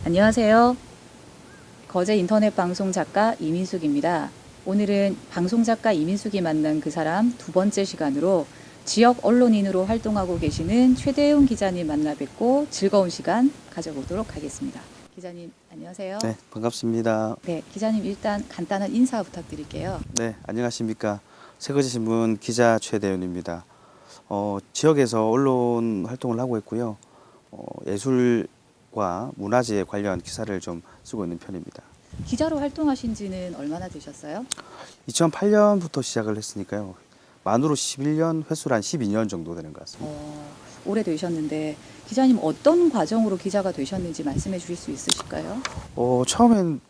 안녕하세요. 거제 인터넷 방송 작가 이민숙입니다. 오늘은 방송 작가 이민숙이 만난 그 사람 두 번째 시간으로 지역 언론인으로 활동하고 계시는 최대웅 기자님 만나 뵙고 즐거운 시간 가져보도록 하겠습니다. 기자님 안녕하세요. 네, 반갑습니다. 네, 기자님 일단 간단한 인사 부탁드릴게요. 네, 안녕하십니까. 새거지신문 기자 최대윤입니다. 지역에서 언론 활동을 하고 있고요. 예술과 문화재 관련 기사를 좀 쓰고 있는 편입니다. 기자로 활동하신 지는 얼마나 되셨어요? 2008년부터 시작을 했으니까요. 만으로 11년, 횟수로 한 12년 정도 되는 것 같습니다. 오래되셨는데 기자님 어떤 과정으로 기자가 되셨는지 말씀해 주실 수 있으실까요? 처음엔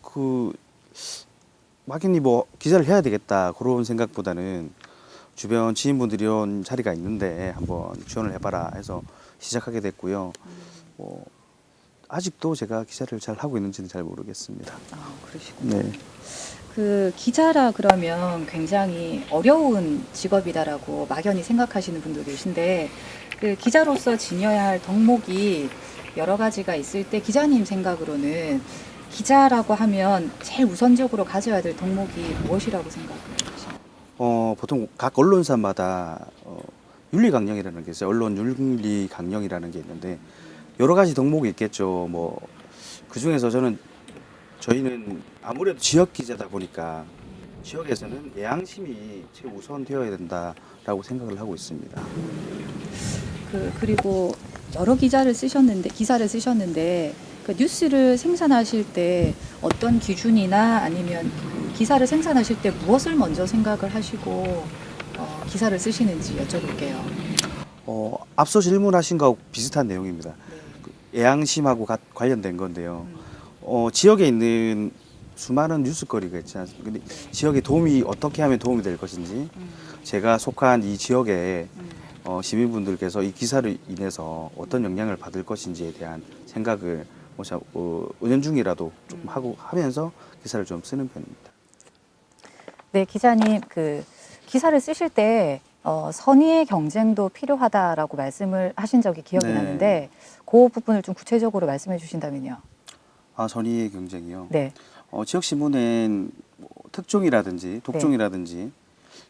막연히 기자를 해야 되겠다 그런 생각보다는 주변 지인분들이 이런 자리가 있는데 한번 지원을 해봐라 해서 시작하게 됐고요. 아직도 제가 기자를 잘 하고 있는지는 잘 모르겠습니다. 그러시군요. 네. 그 기자라 그러면 굉장히 어려운 직업이다라고 막연히 생각하시는 분도 계신데 그 기자로서 지녀야 할 덕목이 여러 가지가 있을 때 기자님 생각으로는 기자라고 하면 제일 우선적으로 가져야 될 덕목이 무엇이라고 생각하시나요? 보통 각 언론사마다 윤리 강령이라는 게 있어요. 언론 윤리 강령이라는 게 있는데 여러 가지 덕목이 있겠죠. 그 중에서 저희는 아무래도 지역 기자다 보니까 지역에서는 예양심이 최우선 되어야 된다라고 생각을 하고 있습니다. 그리고 여러 기사를 쓰셨는데 그 뉴스를 생산하실 때 어떤 기준이나 아니면 기사를 생산하실 때 무엇을 먼저 생각을 하시고 기사를 쓰시는지 여쭤볼게요. 앞서 질문하신 거하고 비슷한 내용입니다. 네. 예양심하고 관련된 건데요. 지역에 있는 수많은 뉴스거리가 있지 않습니까? 근데 지역에 어떻게 하면 도움이 될 것인지, 제가 속한 이 지역에 시민분들께서 이 기사를 인해서 어떤 영향을 받을 것인지에 대한 생각을 은연중이라도 조금 하면서 기사를 좀 쓰는 편입니다. 네, 기자님 그 기사를 쓰실 때 선의의 경쟁도 필요하다라고 말씀을 하신 적이 기억이 네. 나는데 그 부분을 좀 구체적으로 말씀해 주신다면요. 선의의 경쟁이요. 네. 지역 신문엔 특종이라든지 독종이라든지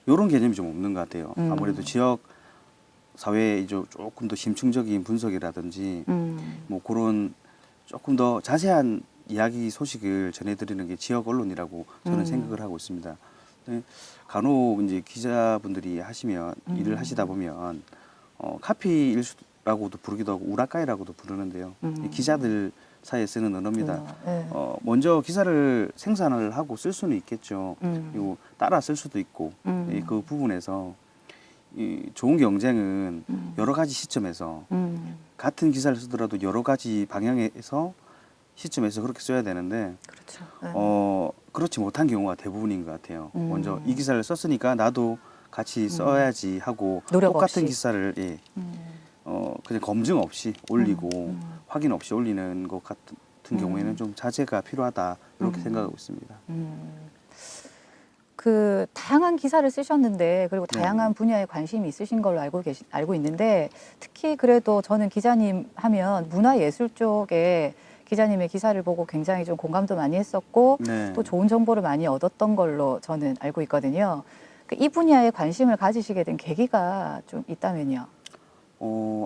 이런 개념이 좀 없는 것 같아요. 아무래도 지역 사회의 조금 더 심층적인 분석이라든지 그런 조금 더 자세한 이야기 소식을 전해드리는 게 지역 언론이라고 저는 생각을 하고 있습니다. 간혹 이제 기자분들이 일을 하시다 보면 카피라고도 부르기도 하고 우라카이라고도 부르는데요. 이 기자들 사이에 쓰는 언어입니다. 네. 먼저 기사를 생산을 하고 쓸 수는 있겠죠. 그리고 따라 쓸 수도 있고 그 부분에서 이 좋은 경쟁은 여러 가지 시점에서 같은 기사를 쓰더라도 여러 가지 방향에서 시점에서 그렇게 써야 되는데 그렇죠. 네. 그렇지 못한 경우가 대부분인 것 같아요. 먼저 이 기사를 썼으니까 나도 같이 써야지 하고 똑같은 없이. 기사를 그냥 검증 없이 올리고 확인 없이 올리는 것 같은 경우에는 좀 자제가 필요하다 이렇게 생각하고 있습니다. 그 다양한 기사를 쓰셨는데 그리고 네. 다양한 분야에 관심이 있으신 걸로 알고 있는데 특히 그래도 저는 기자님 하면 문화예술 쪽에 기자님의 기사를 보고 굉장히 좀 공감도 많이 했었고 네. 또 좋은 정보를 많이 얻었던 걸로 저는 알고 있거든요. 이 분야에 관심을 가지시게 된 계기가 좀 있다면요.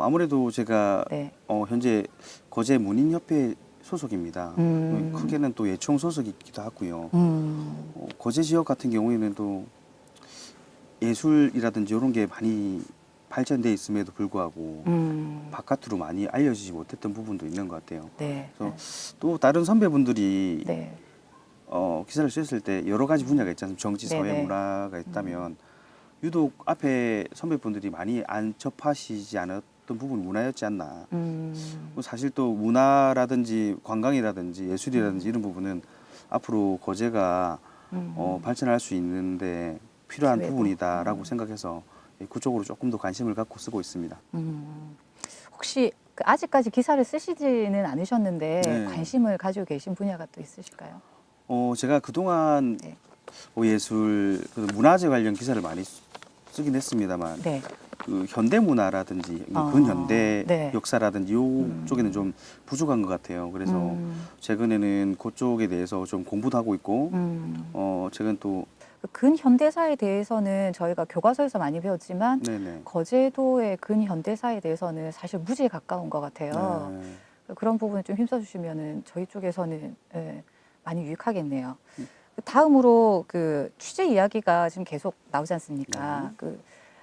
아무래도 제가 네. 현재 거제 문인협회 소속입니다. 크게는 또 예총 소속이기도 하고요. 거제 지역 같은 경우에는 또 예술이라든지 이런 게 많이 발전돼 있음에도 불구하고 바깥으로 많이 알려지지 못했던 부분도 있는 것 같아요. 네. 그래서 또 다른 선배분들이 네. 기사를 쓰실 때 여러 가지 분야가 있잖아요. 정치, 사회, 네네. 문화가 있다면 유독 앞에 선배분들이 많이 안 접하시지 않았던 부분이 문화였지 않나. 사실 또 문화라든지 관광이라든지 예술이라든지 이런 부분은 앞으로 거제가 발전할 수 있는데 필요한 기회도. 부분이다라고 생각해서 그쪽으로 조금 더 관심을 갖고 쓰고 있습니다. 혹시 아직까지 기사를 쓰시지는 않으셨는데 네. 관심을 가지고 계신 분야가 또 있으실까요? 제가 그동안 네. 예술, 문화재 관련 기사를 많이 쓰긴 했습니다만 네. 그 현대 문화라든지 근현대 네. 역사라든지 요 쪽에는 좀 부족한 것 같아요. 그래서 최근에는 그쪽에 대해서 좀 공부도 하고 있고 최근 또 그 근현대사에 대해서는 저희가 교과서에서 많이 배웠지만 네네. 거제도의 근현대사에 대해서는 사실 무지에 가까운 것 같아요. 네. 그런 부분을 좀 힘써주시면은 저희 쪽에서는 예, 많이 유익하겠네요. 다음으로 그 취재 이야기가 지금 계속 나오지 않습니까? 네. 그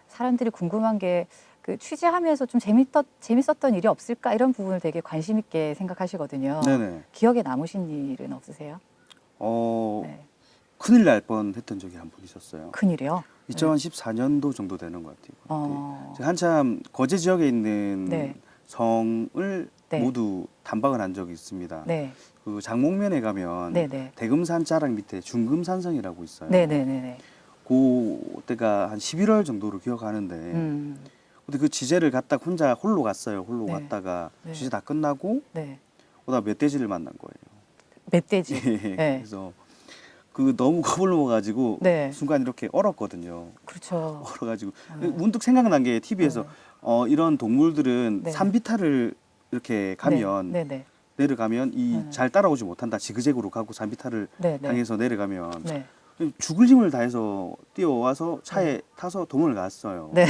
사람들이 궁금한 게 그 취재하면서 좀 재밌었던 일이 없을까 이런 부분을 되게 관심 있게 생각하시거든요. 네네. 기억에 남으신 일은 없으세요? 네. 큰일 날 뻔했던 적이 한 번 있었어요. 큰일이요? 2014년도 정도 되는 것 같아요. 어. 제가 한참 거제 지역에 있는 네. 성을 네. 모두 탐방을 한 적이 있습니다. 네. 그 장목면에 가면 네네. 대금산 자락 밑에 중금산성이라고 있어요. 네네네네. 그때가 한 11월 정도로 기억하는데 근데 그 취재를 갔다 혼자 홀로 갔어요. 홀로 네. 갔다가 네. 취재 다 끝나고 네. 오다 멧돼지를 만난 거예요. 멧돼지. 네. 그래서 그 너무 겁을 먹어가지고 네. 순간 이렇게 얼었거든요. 그렇죠. 얼어가지고 문득 생각난 게 TV에서 이런 동물들은 네. 산비탈을 이렇게 가면 네. 네. 내려가면 이 잘 따라오지 못한다. 지그재그로 가고 산비탈을 네. 네. 향해서 내려가면 네. 죽을 힘을 다해서 뛰어와서 차에 타서 도망을 갔어요. 네.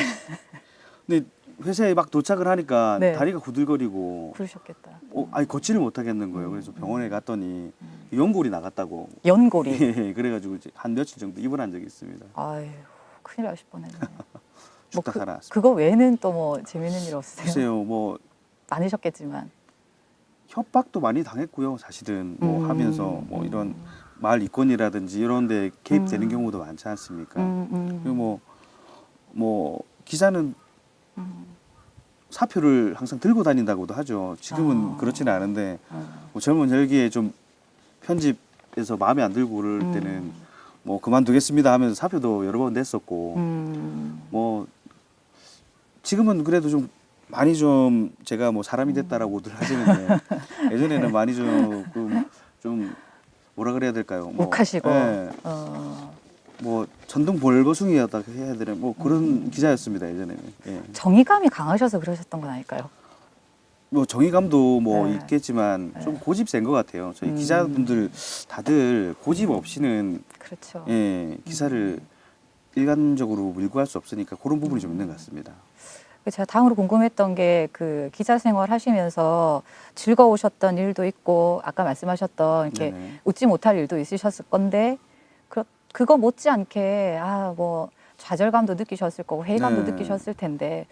근데 회사에 막 도착을 하니까 네. 다리가 구들거리고 그러셨겠다. 아니 걷지를 못하겠는 거예요. 그래서 병원에 갔더니 연골이 나갔다고. 연골이. 그래가지고 이제 한 며칠 정도 입원한 적이 있습니다. 아유, 큰일 나실 뻔했네. 죽다 살아났습니다. 그거 외에는 또 뭐 재밌는 일 없으세요? 글쎄요, 뭐 많으셨겠지만. 협박도 많이 당했고요. 사실은 뭐 하면서 뭐 이런 마을 이권이라든지 이런 데 개입되는 경우도 많지 않습니까? 그리고 뭐 기자는 사표를 항상 들고 다닌다고도 하죠. 지금은 그렇지는 않은데 뭐 젊은 혈기에 좀 편집에서 마음에 안 들고 그럴 때는 뭐 그만두겠습니다 하면서 사표도 여러 번 냈었고 뭐 지금은 그래도 좀 많이 좀 제가 뭐 사람이 됐다라고들 하시는데 예전에는 많이 좀 뭐라 그래야 될까요? 뭐, 욱하시고. 예, 뭐 전등 벌거숭이였다 해야 되나 뭐 그런 기자였습니다 예전에는. 예. 정의감이 강하셔서 그러셨던 건 아닐까요? 뭐 정의감도 뭐 네. 있겠지만 좀 고집 센 것 같아요. 저희 기자분들 다들 고집 없이는 그렇죠. 예, 기사를 일관적으로 밀고 할 수 없으니까 그런 부분이 좀 있는 것 같습니다. 제가 다음으로 궁금했던 게 그 기자 생활 하시면서 즐거우셨던 일도 있고 아까 말씀하셨던 이렇게 네네. 웃지 못할 일도 있으셨을 건데 그거 못지않게 뭐 좌절감도 느끼셨을 거고 회의감도 네. 느끼셨을 텐데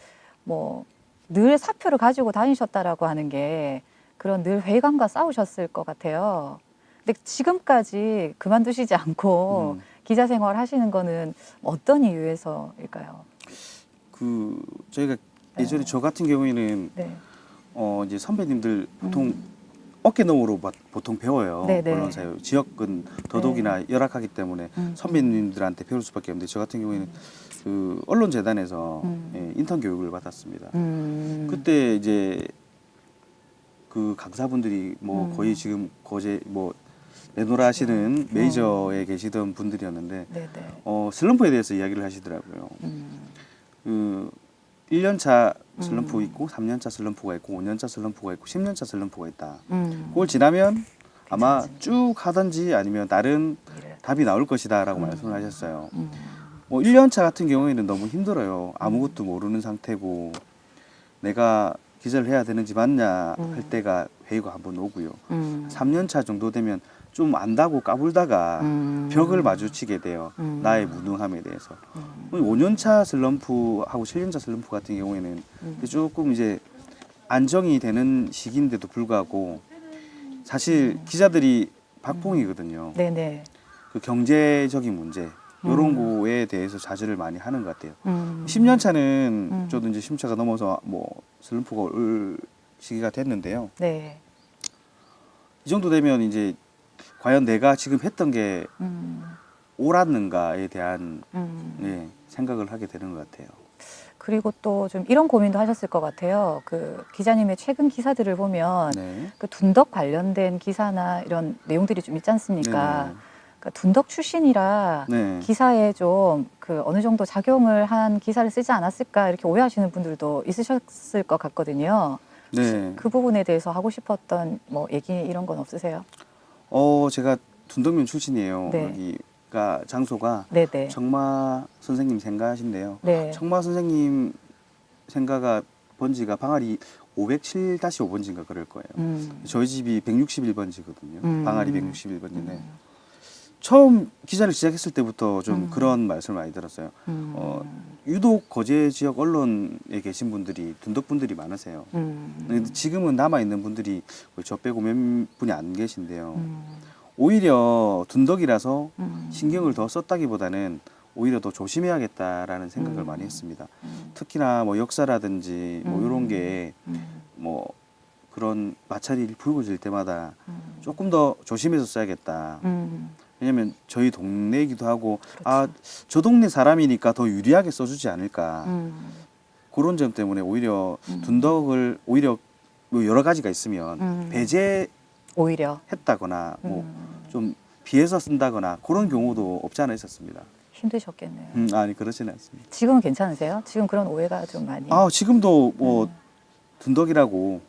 뭐 늘 사표를 가지고 다니셨다라고 하는 게 그런 늘 회의감과 싸우셨을 것 같아요. 근데 지금까지 그만두시지 않고 기자 생활 하시는 거는 어떤 이유에서일까요? 그 저희가 예전에 저 같은 경우에는 네. 이제 선배님들 보통 어깨너머로 보통 배워요. 네네. 언론사요. 지역은 더더욱이나 열악하기 때문에 선배님들한테 배울 수밖에 없는데 저 같은 경우에는 그 언론재단에서 예, 인턴 교육을 받았습니다. 그때 이제 그 강사분들이 뭐 거의 지금 거제 뭐 내노라 하시는 메이저에 계시던 분들이었는데 네네. 슬럼프에 대해서 이야기를 하시더라고요. 그 1년차 슬럼프 있고 3년차 슬럼프가 있고 5년차 슬럼프가 있고 10년차 슬럼프가 있다. 그걸 지나면 아마 쭉 하든지 아니면 다른 답이 나올 것이다라고 말씀을 하셨어요. 뭐 1년차 같은 경우에는 너무 힘들어요. 아무것도 모르는 상태고 내가 기자를 해야 되는지 맞냐 할 때가 회의가 한번 오고요. 3년차 정도 되면 좀 안다고 까불다가 벽을 마주치게 돼요. 나의 무능함에 대해서. 5년차 슬럼프하고 7년차 슬럼프 같은 경우에는 조금 이제 안정이 되는 시기인데도 불구하고 사실 기자들이 박봉이거든요. 네네. 그 경제적인 문제 이런 거에 대해서 자제를 많이 하는 것 같아요. 10년 차는 저도 이제 10차가 넘어서 뭐 슬럼프가 올 시기가 됐는데요. 네. 이 정도 되면 이제 과연 내가 지금 했던 게 옳았는가에 대한 예, 생각을 하게 되는 것 같아요. 그리고 또 좀 이런 고민도 하셨을 것 같아요. 그 기자님의 최근 기사들을 보면 네. 그 둔덕 관련된 기사나 이런 내용들이 좀 있지 않습니까? 네네. 그러니까 둔덕 출신이라 네. 기사에 좀 그 어느 정도 작용을 한 기사를 쓰지 않았을까 이렇게 오해하시는 분들도 있으셨을 것 같거든요. 네. 그 부분에 대해서 하고 싶었던 뭐 얘기 이런 건 없으세요? 제가 둔덕면 출신이에요. 네. 여기가 장소가 네네. 청마 선생님 생가신데요. 네. 청마 선생님 생가가 번지가 방아리 507-5번지인가 그럴 거예요. 저희 집이 161번지거든요. 방아리 161번지인데 처음 기자를 시작했을 때부터 좀 그런 말씀을 많이 들었어요. 유독 거제 지역 언론에 계신 분들이 둔덕분들이 많으세요. 근데 지금은 남아있는 분들이 거의 저 빼고 몇 분이 안 계신데요. 오히려 둔덕이라서 신경을 더 썼다기보다는 오히려 더 조심해야겠다라는 생각을 많이 했습니다. 특히나 뭐 역사라든지 뭐 이런 게 뭐 그런 마찰이 불거질 때마다 조금 더 조심해서 써야겠다. 왜냐면 저희 동네이기도 하고 그렇죠. 저 동네 사람이니까 더 유리하게 써주지 않을까. 그런 점 때문에 오히려 둔덕을 오히려 뭐 여러 가지가 있으면 오히려 배제했다거나 뭐 좀 비해서 쓴다거나 그런 경우도 없지 않아 있었습니다. 힘드셨겠네요. 아니 그렇지는 않습니다. 지금은 괜찮으세요? 지금 그런 오해가 좀 많이. 지금도 뭐 둔덕이라고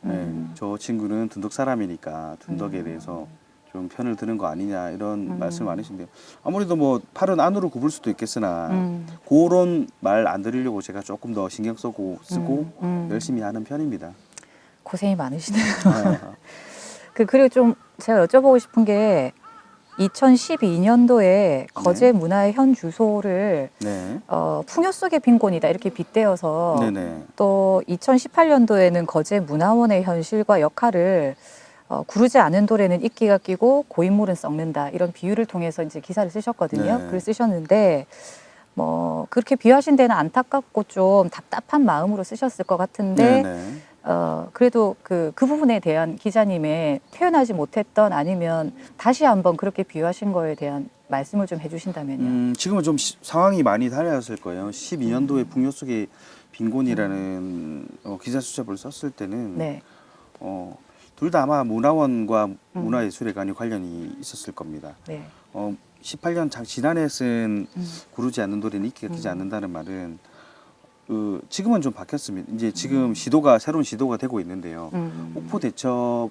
저 친구는 둔덕 사람이니까 둔덕에 대해서 좀 편을 드는 거 아니냐 이런 말씀 많으신데요. 아무래도 뭐 팔은 안으로 굽을 수도 있겠으나 그런 말 안 들으려고 제가 조금 더 신경 쓰고 열심히 하는 편입니다. 고생이 많으시네요. 그리고 좀 제가 여쭤보고 싶은 게 2012년도에 거제 문화의 현 주소를 네. 풍요 속의 빈곤이다 이렇게 빗대어서 네네. 또 2018년도에는 거제 문화원의 현실과 역할을 구르지 않은 돌에는 이끼가 끼고 고인물은 썩는다 이런 비유를 통해서 이제 기사를 쓰셨거든요. 네. 글을 쓰셨는데 뭐 그렇게 비유하신 데는 안타깝고 좀 답답한 마음으로 쓰셨을 것 같은데 네네. 그래도 그 부분에 대한 기자님의 표현하지 못했던 아니면 다시 한번 그렇게 비유하신 거에 대한 말씀을 좀 해주신다면요. 지금은 좀 상황이 많이 달라졌을 거예요. 12년도에 풍요 속의 빈곤이라는 기사 수첩을 썼을 때는 네. 둘 다 아마 문화원과 문화예술에 관련이 있었을 겁니다. 네. 18년 지난해 쓴 구르지 않는 돌에는 이끼가 끼지 않는다는 말은 지금은 좀 바뀌었습니다. 이제 지금 새로운 시도가 되고 있는데요. 옥포 대첩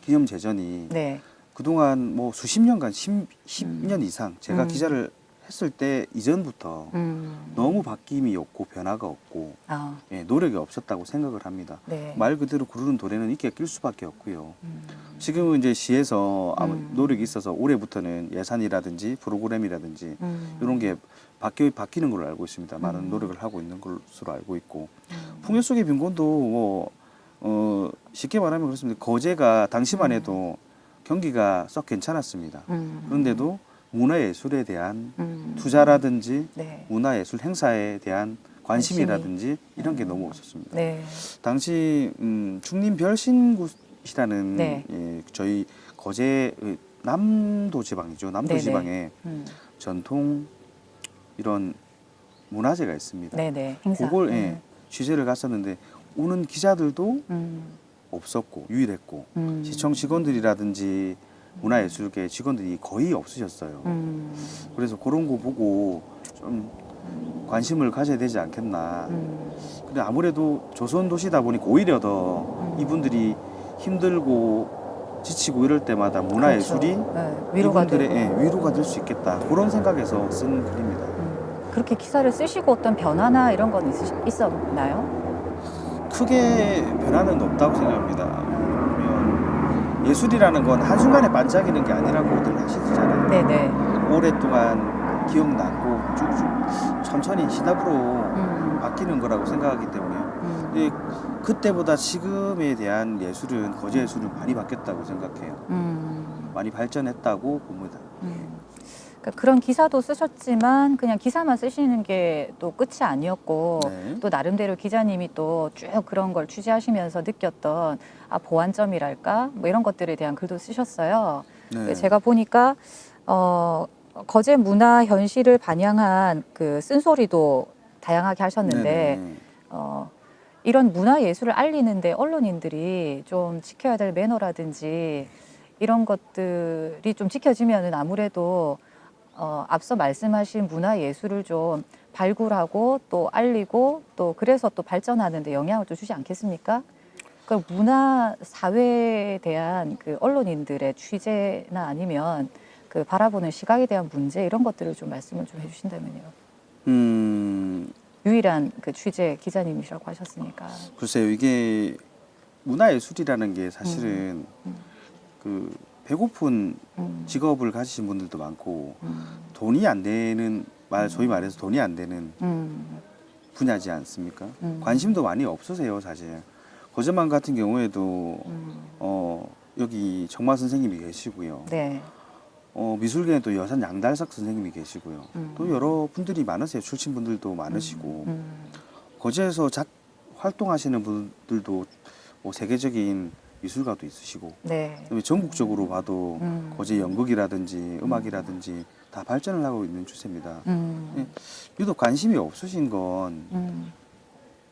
기념 제전이 네. 그동안 뭐 수십 년간 10년 이상 제가 기자를 했을 때 이전부터 너무 바뀜이 없고 변화가 없고 노력이 없었다고 생각을 합니다. 네. 말 그대로 구르는 돌에는 이끼가 낄 수밖에 없고요. 지금은 이제 시에서 노력이 있어서 올해부터는 예산이라든지 프로그램이라든지 이런 게 바뀌는 걸로 알고 있습니다. 많은 노력을 하고 있는 것으로 알고 있고 풍요 속의 빈곤도 뭐 쉽게 말하면 그렇습니다. 거제가 당시만 해도 경기가 썩 괜찮았습니다. 그런데도 문화예술에 대한 투자라든지 네. 문화예술 행사에 대한 관심이라든지 이런 게 너무 없었습니다. 네. 당시 충림 별신굿이라는 네. 저희 거제 남도 지방이죠. 남도 네네. 지방에 전통 이런 문화재가 있습니다. 네네. 행사. 그걸 취재를 갔었는데 오는 기자들도 없었고 유일했고 시청 직원들이라든지 문화예술계 직원들이 거의 없으셨어요. 그래서 그런 거 보고 좀 관심을 가져야 되지 않겠나. 근데 아무래도 조선 도시다 보니까 오히려 더 이분들이 힘들고 지치고 이럴 때마다 문화예술이 그렇죠. 네. 위로가 이분들의 되고. 위로가 될 수 있겠다. 그런 생각에서 쓴 글입니다. 그렇게 기사를 쓰시고 어떤 변화나 이런 건 있었나요? 크게 변화는 없다고 생각합니다. 왜냐면 예술이라는 건 한순간에 반짝이는 게 아니라고들 하시잖아요. 네네. 오랫동안 기억나고 쭉쭉 천천히 시답으로 바뀌는 거라고 생각하기 때문에요. 근데 그때보다 지금에 대한 예술은 거제 예술은 많이 바뀌었다고 생각해요. 많이 발전했다고 봅니다. 그러니까 그런 기사도 쓰셨지만 그냥 기사만 쓰시는 게 또 끝이 아니었고 네. 또 나름대로 기자님이 또 쭉 그런 걸 취재하시면서 느꼈던 보완점이랄까 뭐 이런 것들에 대한 글도 쓰셨어요. 네. 제가 보니까 거제 문화 현실을 반영한 그 쓴소리도 다양하게 하셨는데 네네. 이런 문화 예술을 알리는데 언론인들이 좀 지켜야 될 매너라든지 이런 것들이 좀 지켜지면은 아무래도 앞서 말씀하신 문화 예술을 좀 발굴하고 또 알리고 또 그래서 또 발전하는 데 영향을 또 주지 않겠습니까? 그 문화 사회에 대한 그 언론인들의 취재나 아니면 그 바라보는 시각에 대한 문제 이런 것들을 좀 말씀을 좀 해주신다면요. 유일한 그 취재 기자님이시라고 하셨으니까. 글쎄요, 이게 문화예술이라는 게 사실은 그 배고픈 직업을 가지신 분들도 많고 돈이 안 되는 소위 말해서 돈이 안 되는 분야지 않습니까? 관심도 많이 없으세요, 사실. 거제만 같은 경우에도 여기 정마 선생님이 계시고요. 네. 미술계에 또 여산 양달석 선생님이 계시고요. 또 여러 분들이 많으세요. 출신 분들도 많으시고 거제에서 활동하시는 분들도 뭐 세계적인 미술가도 있으시고 네. 그다음에 전국적으로 봐도 거제 연극이라든지 음악이라든지 다 발전을 하고 있는 추세입니다. 예, 유독 관심이 없으신 건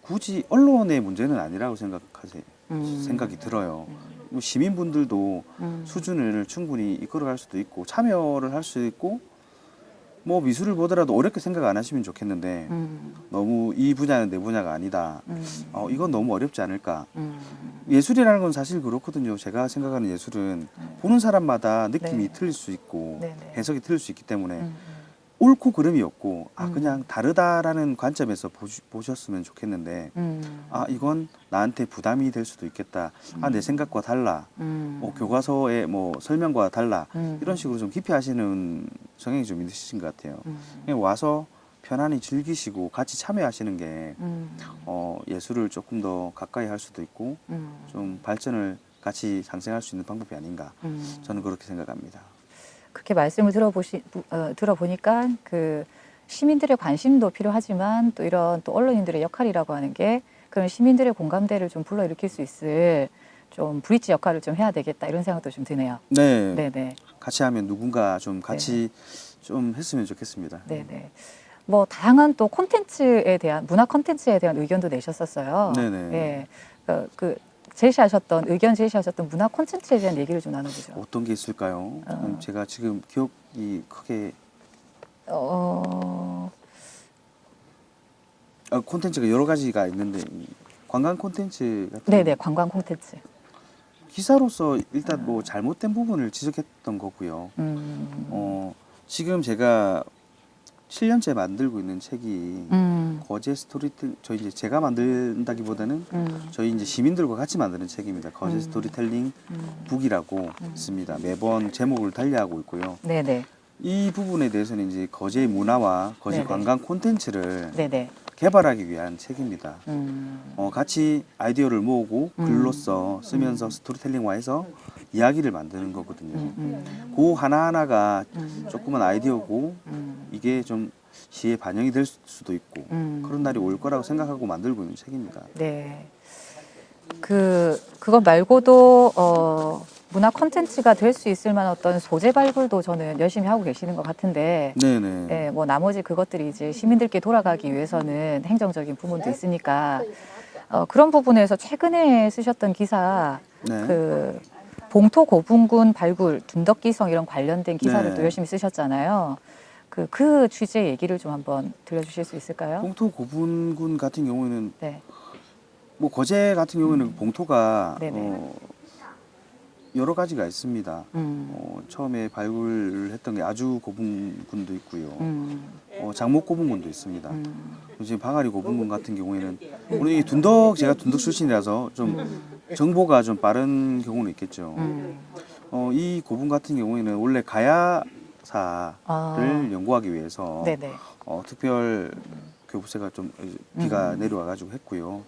굳이 언론의 문제는 아니라고 생각이 들어요. 뭐 시민분들도 수준을 충분히 이끌어갈 수도 있고 참여를 할 수 있고 뭐 미술을 보더라도 어렵게 생각 안 하시면 좋겠는데 너무 이 분야는 내 분야가 아니다. 이건 너무 어렵지 않을까. 예술이라는 건 사실 그렇거든요. 제가 생각하는 예술은 보는 사람마다 느낌이 네. 틀릴 수 있고 네네. 해석이 틀릴 수 있기 때문에 옳고 그름이 없고 그냥 다르다라는 관점에서 보셨으면 좋겠는데 이건 나한테 부담이 될 수도 있겠다. 내 생각과 달라. 교과서의 뭐 설명과 달라. 이런 식으로 좀 깊이 하시는 성향이 좀 있으신 것 같아요. 그냥 와서 편안히 즐기시고 같이 참여하시는 게 예술을 조금 더 가까이 할 수도 있고 좀 발전을 같이 상생할 수 있는 방법이 아닌가. 저는 그렇게 생각합니다. 그렇게 말씀을 들어보니까 그 시민들의 관심도 필요하지만 또 이런 또 언론인들의 역할이라고 하는 게 그런 시민들의 공감대를 좀 불러일으킬 수 있을 좀 브릿지 역할을 좀 해야 되겠다 이런 생각도 좀 드네요. 네. 네네. 같이 하면 누군가 좀 같이 좀 했으면 좋겠습니다. 네네. 뭐 다양한 또 콘텐츠에 대한 문화 콘텐츠에 대한 의견도 내셨었어요. 네네. 예. 의견 제시하셨던 문화 콘텐츠에 대한 얘기를 좀 나눠보죠. 어떤 게 있을까요? 제가 지금 기억이 크게 콘텐츠가 여러 가지가 있는데 관광 콘텐츠 같은 네네, 관광 콘텐츠. 기사로서 일단 뭐 잘못된 부분을 지적했던 거고요. 지금 제가 7년째 만들고 있는 책이 거제 스토리텔 제가 만든다기보다는 저희 이제 시민들과 같이 만드는 책입니다. 거제 스토리텔링 북이라고 있습니다. 매번 제목을 달리하고 있고요. 네네. 이 부분에 대해서는 이제 거제 문화와 거제 네네. 관광 콘텐츠를 네네. 개발하기 위한 책입니다. 같이 아이디어를 모으고 글로써 쓰면서 스토리텔링화해서 이야기를 만드는 거거든요. 그 하나하나가 조그만 아이디어고 이게 좀 시에 반영이 될 수도 있고 그런 날이 올 거라고 생각하고 만들고 있는 책입니다. 네. 그거 말고도 문화 콘텐츠가 될 수 있을 만한 어떤 소재 발굴도 저는 열심히 하고 계시는 것 같은데, 네네. 예, 뭐 나머지 그것들이 이제 시민들께 돌아가기 위해서는 행정적인 부분도 있으니까 그런 부분에서 최근에 쓰셨던 기사, 네. 그 봉토 고분군 발굴, 둔덕기성 이런 관련된 기사를 네. 또 열심히 쓰셨잖아요. 그 취재 얘기를 좀 한번 들려주실 수 있을까요? 봉토 고분군 같은 경우에는 네. 뭐 거제 같은 경우에는 봉토가 네네. 여러 가지가 있습니다. 처음에 발굴을 했던 게 아주 고분군도 있고요. 장목 고분군도 있습니다. 지금 방아리 고분군 같은 경우에는 우리 제가 둔덕 출신이라서 좀 정보가 좀 빠른 경우는 있겠죠. 이 고분 같은 경우에는 원래 가야사를 연구하기 위해서 네네. 특별 교부세가 좀 비가 내려와가지고 했고요.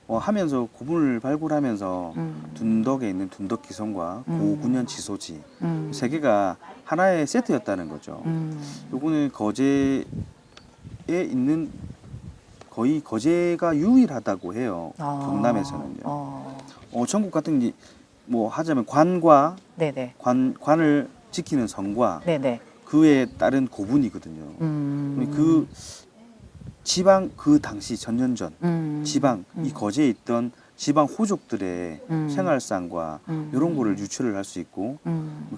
하면서 고분을 발굴하면서 둔덕에 있는 둔덕기성과 고군현 지소지 세 개가 하나의 세트였다는 거죠. 요거는 거제에 있는 거의 거제가 유일하다고 해요. 경남에서는요. 전국 같은 뭐 하자면 관과 네네. 관을 지키는 성과 네네. 그에 따른 고분이거든요. 그 지방 그 당시 전년전 지방 이 거제에 있던 지방 호족들의 생활상과 이런 거를 유출을 할 수 있고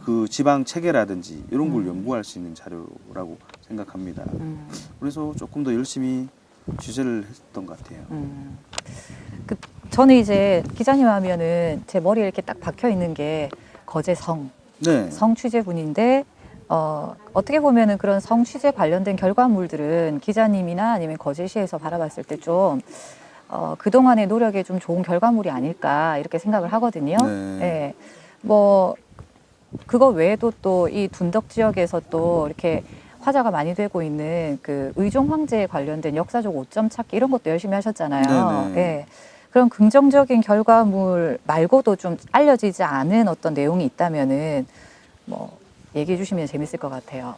그 지방 체계라든지 이런 걸 연구할 수 있는 자료라고 생각합니다. 그래서 조금 더 열심히 취재를 했던 것 같아요. 저는 이제 기자님 하면은 제 머리에 이렇게 딱 박혀 있는 게 거제성 네. 성 취재분인데 어떻게 보면은 그런 성 취재 관련된 결과물들은 기자님이나 아니면 거제시에서 바라봤을 때 좀 그동안의 노력에 좀 좋은 결과물이 아닐까 이렇게 생각을 하거든요. 네. 예. 뭐 그거 외에도 또 이 둔덕 지역에서 또 이렇게 화제가 많이 되고 있는 그 의종 황제에 관련된 역사적 오점 찾기 이런 것도 열심히 하셨잖아요. 네네. 예. 그런 긍정적인 결과물 말고도 좀 알려지지 않은 어떤 내용이 있다면은 뭐 얘기해 주시면 재밌을 것 같아요.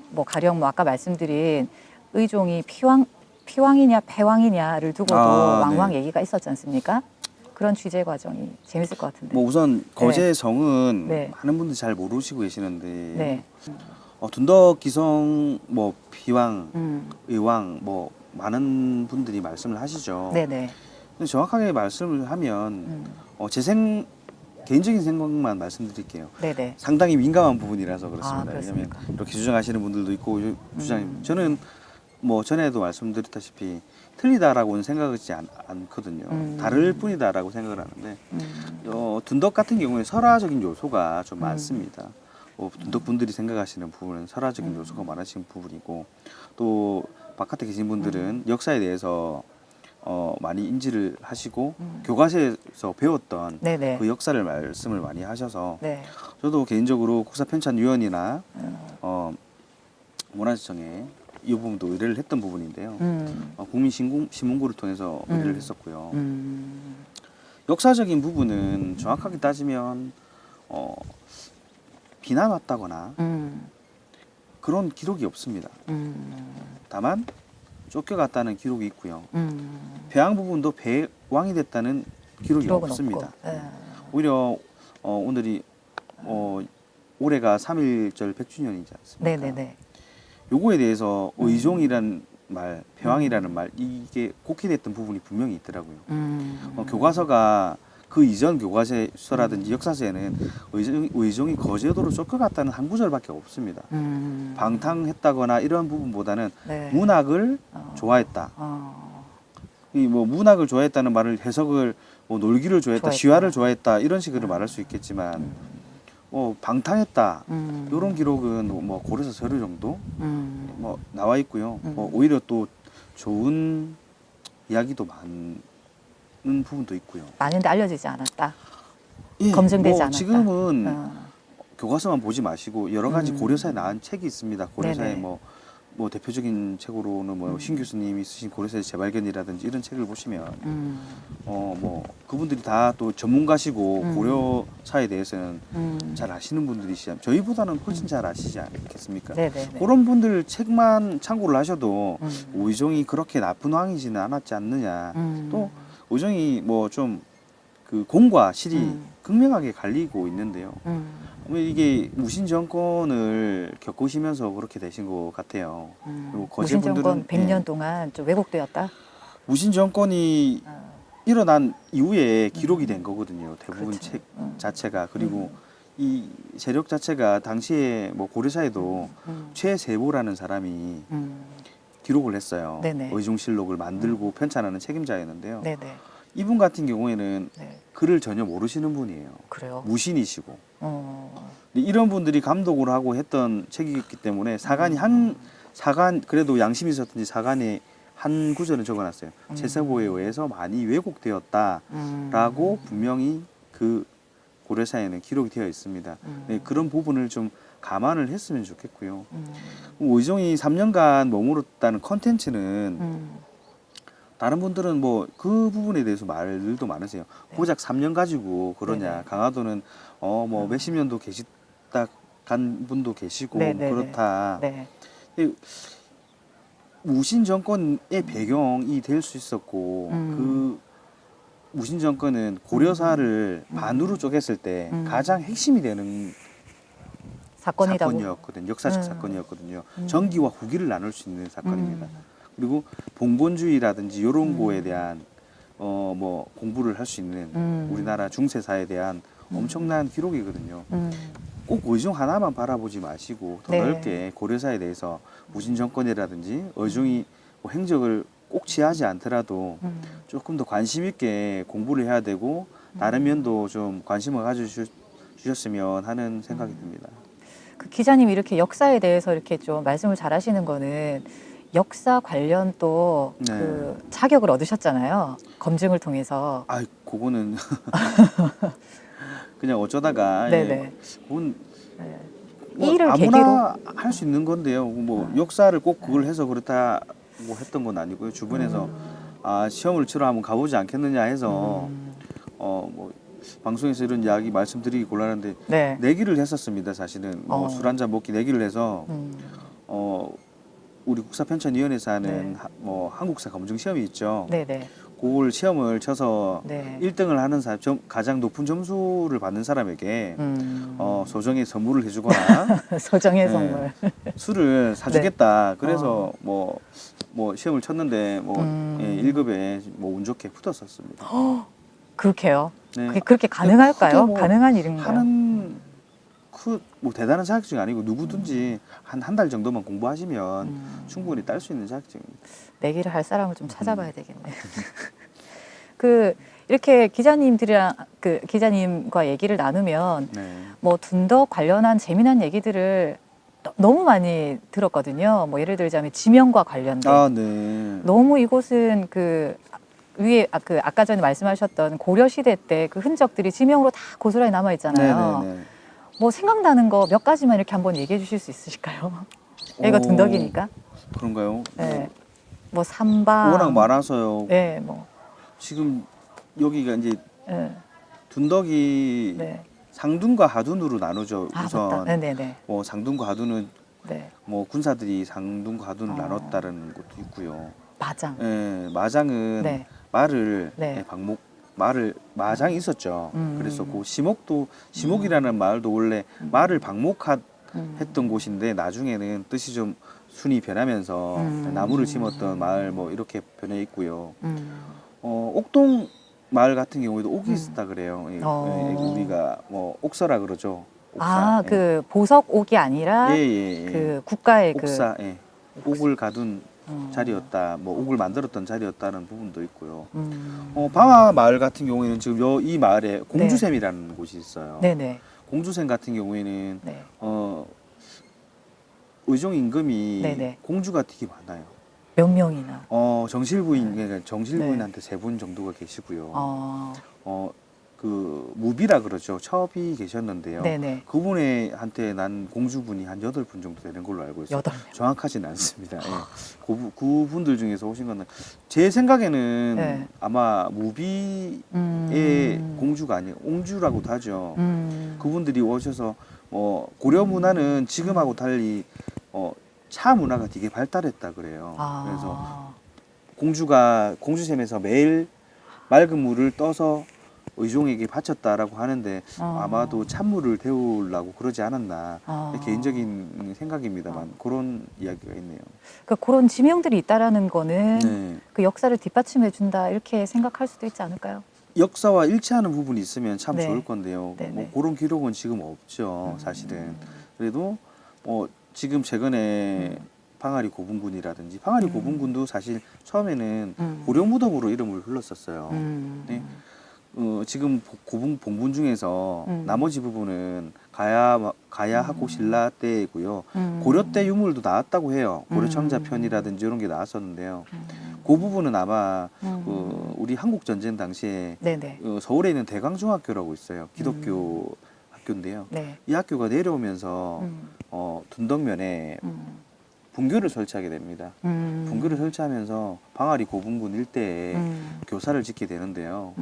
뭐 가령 뭐 아까 말씀드린 의종이 피왕이냐 패왕이냐를 두고도 왕왕 네. 얘기가 있었지 않습니까? 그런 취재 과정이 재밌을 것 같은데. 뭐 우선 거제성은 네. 많은 분들이 잘 모르시고 계시는데 네. 둔덕 기성 뭐 비왕 음. 의왕 뭐 많은 분들이 말씀을 하시죠. 네네. 근데 정확하게 말씀을 하면 개인적인 생각만 말씀드릴게요. 네네. 상당히 민감한 부분이라서 그렇습니다. 왜냐하면 그렇습니까? 이렇게 주장하시는 분들도 있고 저는 뭐 전에도 말씀드렸다시피 틀리다라고는 생각하지 않거든요. 다를 뿐이다라고 생각을 하는데 둔덕 같은 경우에 설화적인 요소가 좀 많습니다. 둔덕 분들이 생각하시는 부분은 설화적인 요소가 많으신 부분이고 또 바깥에 계신 분들은 역사에 대해서 많이 인지를 하시고 교과서에서 배웠던 네네. 그 역사를 말씀을 많이 하셔서 네. 저도 개인적으로 국사편찬위원이나 문화재청에 이 부분도 의뢰를 했던 부분인데요. 국민신문고를 통해서 의뢰를 했었고요. 역사적인 부분은 정확하게 따지면 비난왔다거나 그런 기록이 없습니다. 다만 쫓겨갔다는 기록이 있고요. 배왕 부분도 배왕이 됐다는 기록이 없습니다. 오히려 오늘이 올해가 3.1절 100주년이지 않습니까? 네네네. 요거에 대해서 의종이라는 말, 배왕이라는 말 이게 곡해됐던 부분이 분명히 있더라고요. 교과서가 그 이전 교과서라든지 역사서에는 의종이 거제도로 쫓겨갔다는 한 구절밖에 없습니다. 방탕했다거나 이런 부분보다는 네. 문학을 좋아했다. 이 뭐 문학을 좋아했다는 말을 해석을 뭐 놀기를 좋아했다, 좋아했다. 시화를 좋아했다 이런 식으로 말할 수 있겠지만 방탕했다 이런 기록은 뭐 고려사 서류 정도 뭐 나와 있고요. 뭐 오히려 또 좋은 이야기도 많은 부분도 있고요. 많은데 알려지지 않았다. 예, 검증되지 뭐 않았다. 지금은 교과서만 보지 마시고 여러 가지 고려사에 나온 책이 있습니다. 고려사에 네네. 뭐 대표적인 책으로는 뭐 신 교수님이 쓰신 고려사의 재발견이라든지 이런 책을 보시면 뭐 그분들이 다 또 전문가시고 고려사에 대해서는 잘 아시는 분들이시죠. 저희보다는 훨씬 잘 아시지 않겠습니까? 네네네. 그런 분들 책만 참고를 하셔도 의종이 그렇게 나쁜 왕이지는 않았지 않느냐. 또 의종이 뭐 좀 그 공과 실이 극명하게 갈리고 있는데요. 이게 무신 정권을 겪으시면서 그렇게 되신 것 같아요. 그리고 무신 정권 거제분들은 100년 동안 좀 왜곡되었다. 무신 정권이 일어난 이후에 기록이 된 거거든요. 대부분 그렇죠. 책 자체가. 그리고 이 세력 자체가 당시에 뭐 고려사에도 최세보라는 사람이 기록을 했어요. 네네. 의종실록을 만들고 편찬하는 책임자였는데요. 네네. 이분 같은 경우에는 네. 글을 전혀 모르시는 분이에요. 그래요. 무신이시고. 어. 이런 분들이 감독을 하고 했던 책이기 때문에 사간 그래도 양심이 있었든지 사간에 한 구절은 적어놨어요. 최세보에 의해서 많이 왜곡되었다라고 분명히 그 고려사에는 기록이 되어 있습니다. 네, 그런 부분을 좀 감안을 했으면 좋겠고요. 의종이 3년간 머물렀다는 컨텐츠는 다른 분들은 뭐 그 부분에 대해서 말들도 많으세요. 고작 3년 가지고 그러냐. 네네. 강화도는 뭐 몇십 년도 계시다 간 분도 계시고 네네네. 그렇다. 네. 무신 정권의 배경이 될 수 있었고 그 무신 정권은 고려사를 반으로 쪼갰을 때 가장 핵심이 되는 사건이었거든요. 역사적 사건이었거든요. 전기와 후기를 나눌 수 있는 사건입니다. 그리고 봉건주의라든지 이런 거에 대한 뭐 공부를 할 수 있는 우리나라 중세사에 대한 엄청난 기록이거든요. 꼭 의중 하나만 바라보지 마시고 더 네. 넓게 고려사에 대해서 무신 정권이라든지 의중이 뭐 행적을 꼭 취하지 않더라도 조금 더 관심 있게 공부를 해야 되고 다른 면도 좀 관심을 가져주셨으면 하는 생각이 듭니다. 그 기자님이 이렇게 역사에 대해서 이렇게 좀 말씀을 잘 하시는 거는 역사 관련 또 네. 그 자격을 얻으셨잖아요. 검증을 통해서. 아, 그거는 그냥 어쩌다가 네네. 그건 네. 뭐 일을 아무나 할 수 있는 건데요. 뭐 아. 역사를 꼭 그걸 해서 그렇다 뭐 했던 건 아니고요. 주변에서 시험을 치러 한번 가보지 않겠느냐 해서 뭐 방송에서 이런 이야기 말씀드리기 곤란한데 네. 내기를 했었습니다. 사실은 뭐 술 한잔 먹기 내기를 해서 우리 국사편찬위원회에서 하는 네. 뭐 한국사 검증 시험이 있죠. 네네. 그걸 시험을 쳐서 네. 1등을 하는 사람, 가장 높은 점수를 받는 사람에게 음. 소정의 선물을 해주거나 소정의 네. 선물. 술을 사주겠다. 그래서 어. 뭐 시험을 쳤는데 뭐 1급에 뭐 운 좋게 붙었었습니다. 그렇게요. 네. 그게 그렇게 가능할까요? 크게 뭐 가능한 일인가요? 하는 뭐 대단한 자격증이 아니고 누구든지 한 달 정도만 공부하시면 충분히 딸 수 있는 자격증입니다. 내기를 할 사람을 좀 찾아봐야 되겠네요. 그 이렇게 기자님들이랑 그 기자님과 얘기를 나누면 네. 뭐 둔덕 관련한 재미난 얘기들을 너무 많이 들었거든요. 뭐 예를 들자면 지명과 관련된 아, 네. 너무 이곳은 그 위에 그 아까 전에 말씀하셨던 고려 시대 때 그 흔적들이 지명으로 다 고스란히 남아 있잖아요. 네네네. 뭐 생각나는 거 몇 가지만 이렇게 한번 얘기해 주실 수 있으실까요? 여기가 오, 둔덕이니까. 그런가요? 네. 뭐 삼방. 워낙 많아서요. 네, 뭐. 지금 여기가 이제 네. 둔덕이 네. 상둔과 하둔으로 나누죠. 아, 우선 맞다. 네네네. 뭐 상둔과 하둔은 네. 뭐 군사들이 상둔과 하둔을 어. 나눴다는 것도 있고요. 마장. 예, 마장은 네. 말을 네. 마장이 있었죠. 음. 그래서 그 시목이라는 말도 원래 말을 방목했던 곳인데 나중에는 뜻이 좀 순이 변하면서 나무를 심었던 마을 뭐 이렇게 변해 있고요. 옥동 마을 같은 경우에도 옥이 있었다 그래요. 예, 우리가 뭐 옥서라 그러죠. 옥사. 아, 예. 그 보석 옥이 아니라 예. 그 국가의 옥사, 예. 옥을 가둔 그 자리였다. 뭐 옥을 만들었던 자리였다는 부분도 있고요. 방화 마을 같은 경우에는 지금 이 마을에 공주샘이라는 곳이 있어요. 네네. 공주샘 같은 경우에는 네. 의종 임금이 네네. 공주가 되게 많아요. 몇 명이나. 그러니까 정실부인한테 3분 정도가 계시고요. 어. 그 무비라 그러죠. 첩이 계셨는데요. 네네. 그분한테 난 공주분이 한 8분 정도 되는 걸로 알고 있어요. 8명. 정확하지는 않습니다. 예. 그분들 중에서 오신 거는 제 생각에는 네. 아마 무비의 공주가 아니에요. 옹주라고도 하죠. 그분들이 오셔서 고려 문화는 지금하고 달리 차 문화가 되게 발달했다 그래요. 그래서 공주샘에서 매일 맑은 물을 떠서 의종에게 바쳤다라고 하는데 아마도 찬물을 데우려고 그러지 않았나 개인적인 생각입니다만 그런 이야기가 있네요. 그러니까 그런 지명들이 있다라는 거는 네. 그 역사를 뒷받침해 준다 이렇게 생각할 수도 있지 않을까요? 역사와 일치하는 부분이 있으면 참 네. 좋을 건데요. 네네. 뭐 그런 기록은 지금 없죠, 사실은. 그래도 지금 최근에 방아리 고분군이라든지 방아리 고분군도 사실 처음에는 고려 무덤으로 이름을 흘렀었어요. 네. 지금 봉분 중에서 나머지 부분은 가야하고 신라 때이고요. 고려 때 유물도 나왔다고 해요. 고려 청자편이라든지 이런 게 나왔었는데요. 그 부분은 아마 우리 한국 전쟁 당시에 네네. 서울에 있는 대강중학교라고 있어요. 기독교 학교인데요. 네. 이 학교가 내려오면서 둔덕면에 분교를 설치하게 됩니다. 분교를 설치하면서 방아리 고분군 일대에 교사를 짓게 되는데요.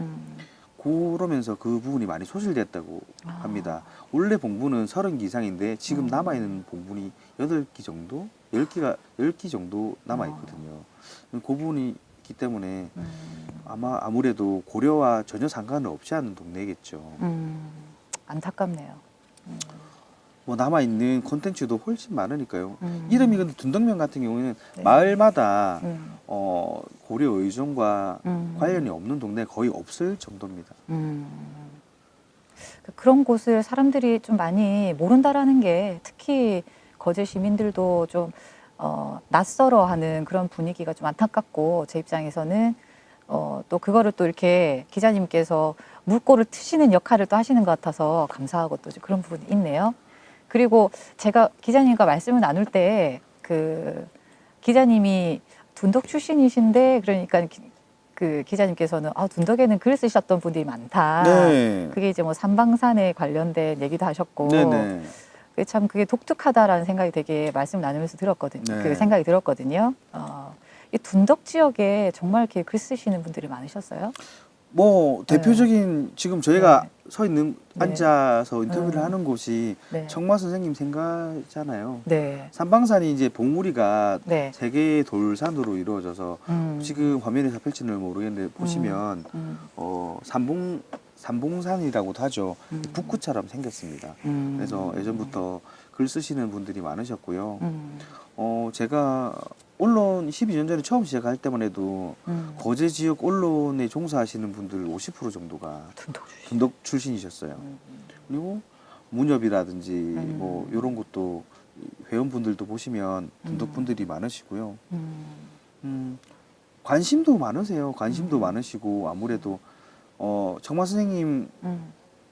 그러면서 그 부분이 많이 소실됐다고 합니다. 원래 봉분은 30기 이상인데 지금 남아있는 봉분이 8기 정도? 10기 정도 남아있거든요. 그 부분이 있기 때문에 아무래도 고려와 전혀 상관을 없이 하는 동네겠죠. 안타깝네요. 뭐 남아 있는 콘텐츠도 훨씬 많으니까요. 이름이 근데 둔덕면 같은 경우에는 네. 마을마다 음. 고려 의존과 음. 관련이 없는 동네 거의 없을 정도입니다. 그런 곳을 사람들이 좀 많이 모른다라는 게 특히 거제 시민들도 좀 낯설어하는 그런 분위기가 좀 안타깝고 제 입장에서는 또 그거를 또 이렇게 기자님께서 물꼬를 트시는 역할을 또 하시는 것 같아서 감사하고 또 그런 부분이 있네요. 그리고 제가 기자님과 말씀을 나눌 때 그 기자님이 둔덕 출신이신데 그러니까 그 기자님께서는 둔덕에는 글 쓰셨던 분들이 많다. 네. 그게 이제 뭐 삼방산에 관련된 얘기도 하셨고 네네. 참 그게 독특하다라는 생각이 되게 말씀 나누면서 들었거든요. 네. 그 생각이 들었거든요. 이 둔덕 지역에 정말 이렇게 글 쓰시는 분들이 많으셨어요? 뭐 대표적인 지금 저희가 서 있는 네. 앉아서 인터뷰를 하는 곳이 네. 청마 선생님 생가잖아요. 네. 삼방산이 이제 봉우리가 네. 세 개의 돌산으로 이루어져서 지금 화면에서 펼치는 모르겠는데 보시면 삼봉산이라고도 하죠. 북구처럼 생겼습니다. 그래서 예전부터 글 쓰시는 분들이 많으셨고요. 제가 언론 12년 전에 처음 시작할 때만 해도 거제 지역 언론에 종사하시는 분들 50% 정도가 둔덕 출신이셨어요. 그리고 문협이라든지 뭐 이런 것도 회원분들도 보시면 둔덕 분들이 많으시고요. 관심도 많으세요. 관심도 많으시고 아무래도 청마 선생님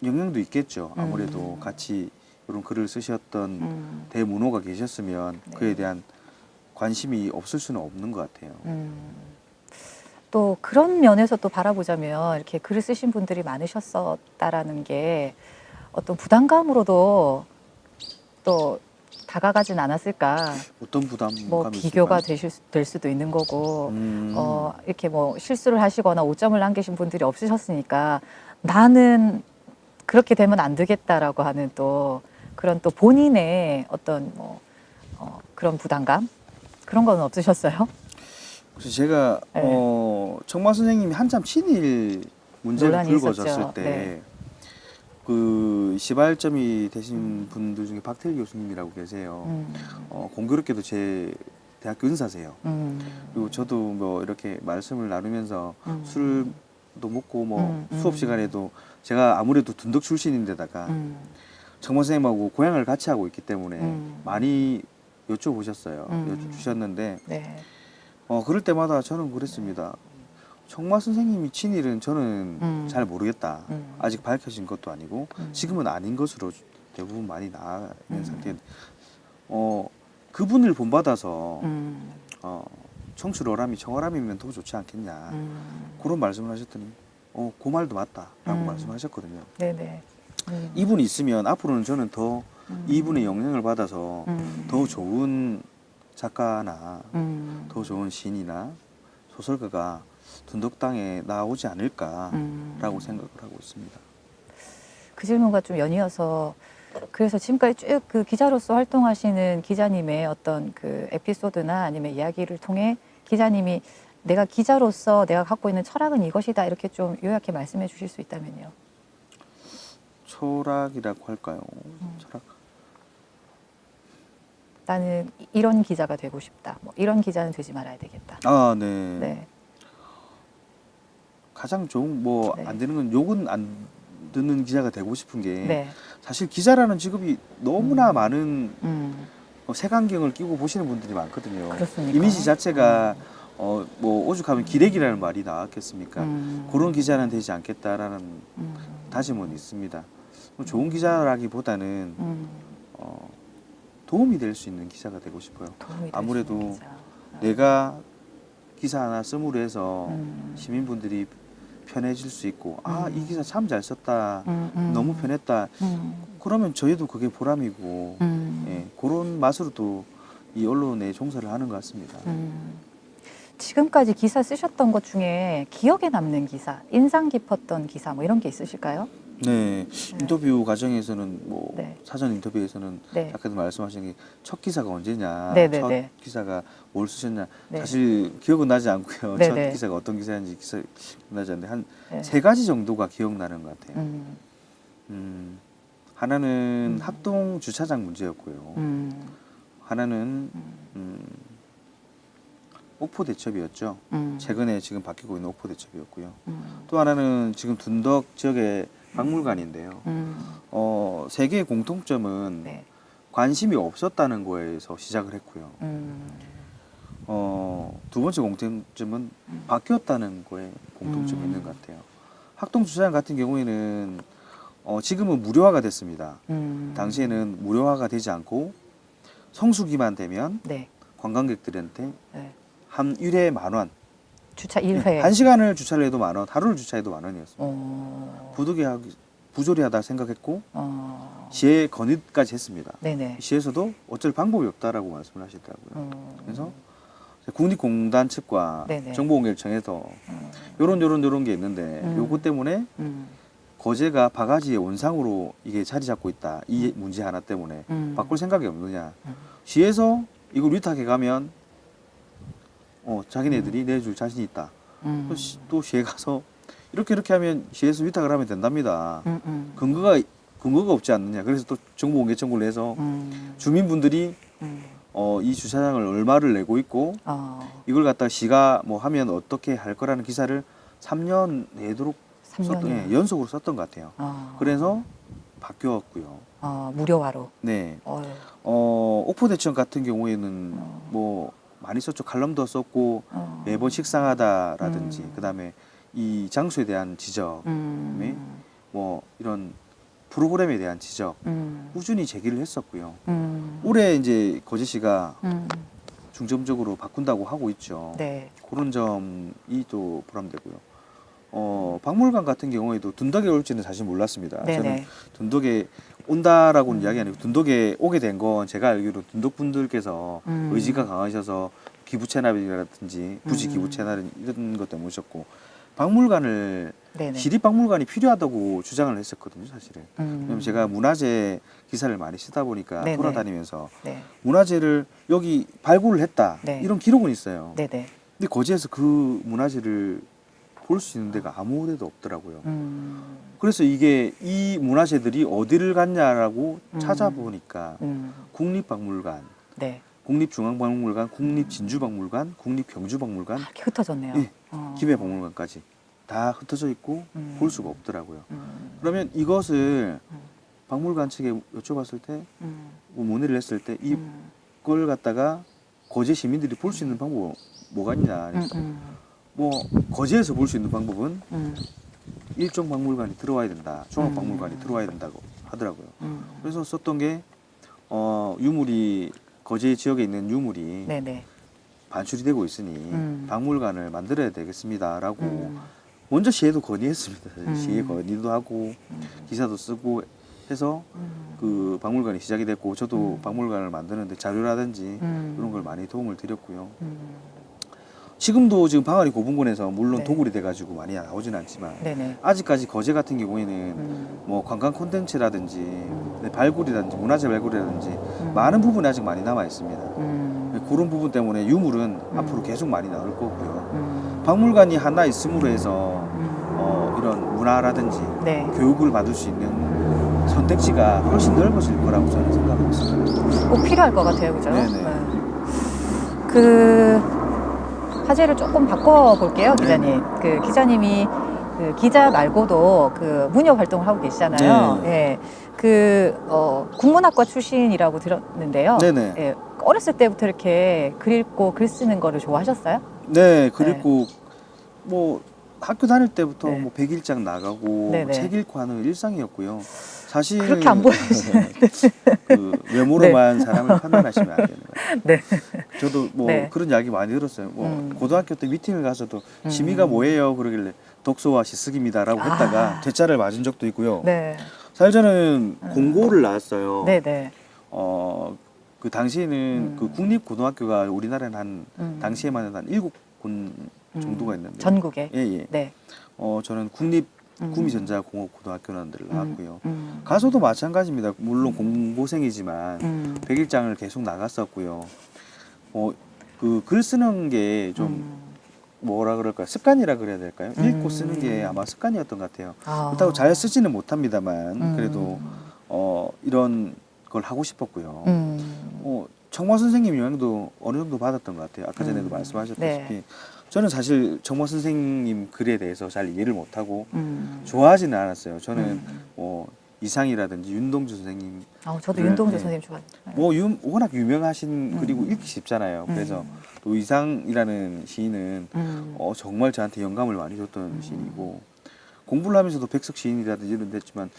영향도 있겠죠. 아무래도 같이 이런 글을 쓰셨던 대문호가 계셨으면 네. 그에 대한 관심이 없을 수는 없는 것 같아요. 또 그런 면에서 또 바라보자면 이렇게 글을 쓰신 분들이 많으셨었다라는 게 어떤 부담감으로도 또 다가가진 않았을까. 어떤 부담감이 뭐 비교가 있을까요? 될 수도 있는 거고 이렇게 뭐 실수를 하시거나 오점을 남기신 분들이 없으셨으니까 나는 그렇게 되면 안 되겠다라고 하는 또 그런 또 본인의 어떤 뭐 그런 부담감 그런 건 없으셨어요? 그래서 제가 네. 청마 선생님이 한참 친일 문제가 논란이 불거졌을 있었죠. 때 네. 그 시발점이 되신 분들 중에 박태일 교수님이라고 계세요. 공교롭게도 제 대학교 은사세요. 그리고 저도 뭐 이렇게 말씀을 나누면서 술도 먹고 뭐 수업 시간에도 제가 아무래도 둔덕 출신인데다가 청마 선생님하고 고향을 같이 하고 있기 때문에 많이 여쭤보셨어요. 여쭤주셨는데 네. 그럴 때마다 저는 그랬습니다. 청마 선생님이 친일은 저는 잘 모르겠다. 아직 밝혀진 것도 아니고 지금은 아닌 것으로 대부분 많이 나와 있는 상태인데 그분을 본받아서 청출어람이 청어람이면 더 좋지 않겠냐 그런 말씀을 하셨더니 그 말도 맞다라고 말씀하셨거든요. 네네. 이분이 있으면 앞으로는 저는 더 이분의 영향을 받아서 더 좋은 작가나 더 좋은 시인이나 소설가가 둔덕 땅에 나오지 않을까라고 생각을 하고 있습니다. 그 질문과 좀 연이어서 그래서 지금까지 쭉 그 기자로서 활동하시는 기자님의 어떤 그 에피소드나 아니면 이야기를 통해 기자님이 내가 기자로서 내가 갖고 있는 철학은 이것이다 이렇게 좀 요약해 말씀해 주실 수 있다면요. 철학이라고 할까요? 철학. 나는 이런 기자가 되고 싶다. 뭐 이런 기자는 되지 말아야 되겠다. 아, 네. 네. 가장 좋은 뭐 안 되는 건 욕은 안 듣는 기자가 되고 싶은 게 네. 사실 기자라는 직업이 너무나 많은 음. 색안경을 끼고 보시는 분들이 많거든요. 그렇습니까? 이미지 자체가 뭐 오죽하면 기레기라는 말이 나왔겠습니까? 그런 기자는 되지 않겠다라는 다짐은 있습니다. 좋은 기자라기보다는 도움이 될 수 있는 기자가 되고 싶어요. 아무래도 내가 기사 하나 씀으로 해서 시민분들이 편해질 수 있고 이 기사 참 잘 썼다. 너무 편했다. 그러면 저희도 그게 보람이고 예, 그런 맛으로도 이 언론에 종사를 하는 것 같습니다. 지금까지 기사 쓰셨던 것 중에 기억에 남는 기사, 인상 깊었던 기사 뭐 이런 게 있으실까요? 네, 인터뷰 과정에서는 뭐 네. 사전 인터뷰에서는 네. 작가도 말씀하신 게 첫 기사가 언제냐, 네, 네, 첫 네. 기사가 뭘 쓰셨냐. 네. 사실 기억은 나지 않고요. 네, 첫 네. 기사가 어떤 기사인지 나지 않는데 한 네. 3가지 정도가 기억나는 것 같아요. 음, 하나는 학동 주차장 문제였고요. 하나는 옥포대첩이었죠. 최근에 지금 바뀌고 있는 옥포대첩이었고요. 또 하나는 지금 둔덕 지역의 박물관인데요. 세 개의 공통점은 네. 관심이 없었다는 거에서 시작을 했고요. 두 번째 공통점은 바뀌었다는 거에 공통점이 있는 것 같아요. 학동 주차장 같은 경우에는 지금은 무료화가 됐습니다. 당시에는 무료화가 되지 않고 성수기만 되면 네. 관광객들한테 네. 한 1회 10,000원. 주차 1회. 1시간을 주차를 해도 10,000원, 하루를 주차해도 10,000원이었습니다. 부조리하다 생각했고 시에 건의까지 했습니다. 네네. 시에서도 어쩔 방법이 없다라고 말씀을 하시더라고요. 그래서 국립공단 측과 네네. 정보공개청에서 요런 게 있는데 요거 때문에 거제가 바가지의 원상으로 이게 자리 잡고 있다. 이 문제 하나 때문에 바꿀 생각이 없느냐. 시에서 이걸 위탁해 가면 자기네들이 내줄 자신이 있다. 또 시에 가서 이렇게 하면 시에서 위탁을 하면 된답니다. 근거가 없지 않느냐. 그래서 또 정보공개청구를 해서 주민분들이 이 주차장을 얼마를 내고 있고 이걸 갖다가 시가 뭐 하면 어떻게 할 거라는 기사를 3년 내도록 3년 연속으로 썼던 것 같아요. 그래서 바뀌었고요. 무료화로. 네. 옥포대청 같은 경우에는 뭐 많이 썼죠. 칼럼도 썼고 매번 식상하다라든지 그다음에 이 장소에 대한 지적, 뭐 이런 프로그램에 대한 지적 꾸준히 제기를 했었고요. 올해 이제 거제시가 중점적으로 바꾼다고 하고 있죠. 네. 그런 점이 또 보람되고요. 박물관 같은 경우에도 둔덕에 올지는 사실 몰랐습니다. 네네. 저는 둔덕에 온다라고는 이야기 아니고 둔덕에 오게 된 건 제가 알기로 둔덕 분들께서 의지가 강하셔서 기부 채납이라든지 부지 기부 채납 이런 것 때문에 오셨고 박물관을 네네. 시립박물관이 필요하다고 주장을 했었거든요, 사실은. 왜냐면 제가 음. 문화재 기사를 많이 쓰다 보니까 네네. 돌아다니면서 네. 문화재를 여기 발굴을 했다 네. 이런 기록은 있어요. 네네. 근데 거제에서 그 문화재를 볼 수 있는 데가 아무 데도 없더라고요. 그래서 이게 이 문화재들이 어디를 갔냐라고 찾아보니까 국립박물관, 네. 국립중앙박물관, 국립진주박물관, 국립경주박물관, 이렇게 흩어졌네요. 예, 김해박물관까지 다 흩어져 있고 볼 수가 없더라고요. 그러면 이것을 박물관 측에 여쭤봤을 때, 뭐 문의를 했을 때 이걸 갖다가 거제 시민들이 볼 수 있는 방법은 뭐가 있냐. 그러니까 뭐 거제에서 볼 수 있는 방법은 일종 박물관이 들어와야 된다. 종합박물관이 들어와야 된다고 하더라고요. 그래서 썼던 게 유물이 거제 지역에 있는 유물이 네네. 반출이 되고 있으니 박물관을 만들어야 되겠습니다라고 먼저 시에도 건의했습니다. 시에 건의도 하고 기사도 쓰고 해서 그 박물관이 시작이 됐고 저도 박물관을 만드는데 자료라든지 이런 걸 많이 도움을 드렸고요. 지금도 지금 방아리 고분군에서 물론 네. 도굴이 돼가지고 많이 나오지는 않지만 네네. 아직까지 거제 같은 경우에는 뭐 관광 콘텐츠라든지 발굴이라든지 문화재 발굴이라든지 많은 부분이 아직 많이 남아 있습니다. 그런 부분 때문에 유물은 앞으로 계속 많이 나올 거고요. 박물관이 하나 있음으로 해서 이런 문화라든지 네. 교육을 받을 수 있는 선택지가 훨씬 넓어질 거라고 저는 생각하고 있습니다. 꼭 필요할 것 같아요, 그죠? 네네. 그 화제를 조금 바꿔볼게요, 네. 기자님. 그 기자님이 그 기자 말고도 그 문협 활동을 하고 계시잖아요. 네. 예. 그 국문학과 출신이라고 들었는데요. 네네. 예. 어렸을 때부터 이렇게 글 읽고 글 쓰는 거를 좋아하셨어요? 네, 그리고 뭐 학교 다닐 때부터 네. 뭐 백일장 나가고 네네. 책 읽고 하는 일상이었고요. 사실 그렇게 안 보이시는데. 그 외모로만 사람을 판단하시면 안 되는 거예요. 네. 저도 뭐 네. 그런 이야기 많이 들었어요. 뭐 고등학교 때 미팅을 가서도 취미가 뭐예요? 그러길래 독서와 시쓰기입니다라고 했다가 퇴짜를 맞은 적도 있고요. 네. 사실 저는 공고를 나왔어요. 네네. 그 당시에는 그 국립고등학교가 우리나라에는 한 당시에만 한 7군 정도가 있는데 전국에. 예, 예. 네. 저는 국립 구미전자공업고등학교라는 데를 나왔고요. 음. 가서도 마찬가지입니다. 물론 공부생이지만 백일장을 계속 나갔었고요. 그 글 쓰는 게 좀 뭐라 그럴까요? 습관이라 그래야 될까요? 읽고 쓰는 게 아마 습관이었던 것 같아요. 그렇다고 잘 쓰지는 못합니다만 그래도 이런 걸 하고 싶었고요. 청마 선생님 영향도 어느 정도 받았던 것 같아요. 아까 전에도 말씀하셨다시피 네. 저는 사실 청마 선생님 글에 대해서 잘 이해를 못하고 좋아하지는 않았어요. 저는 뭐 이상이라든지 윤동주 선생님 저도 네. 윤동주 선생님 좋아해요. 뭐 워낙 유명하신 그리고 읽기 쉽잖아요. 그래서 또 이상이라는 시인은 정말 저한테 영감을 많이 줬던 시인이고 공부를 하면서도 백석 시인이라든지 이런 데 했지만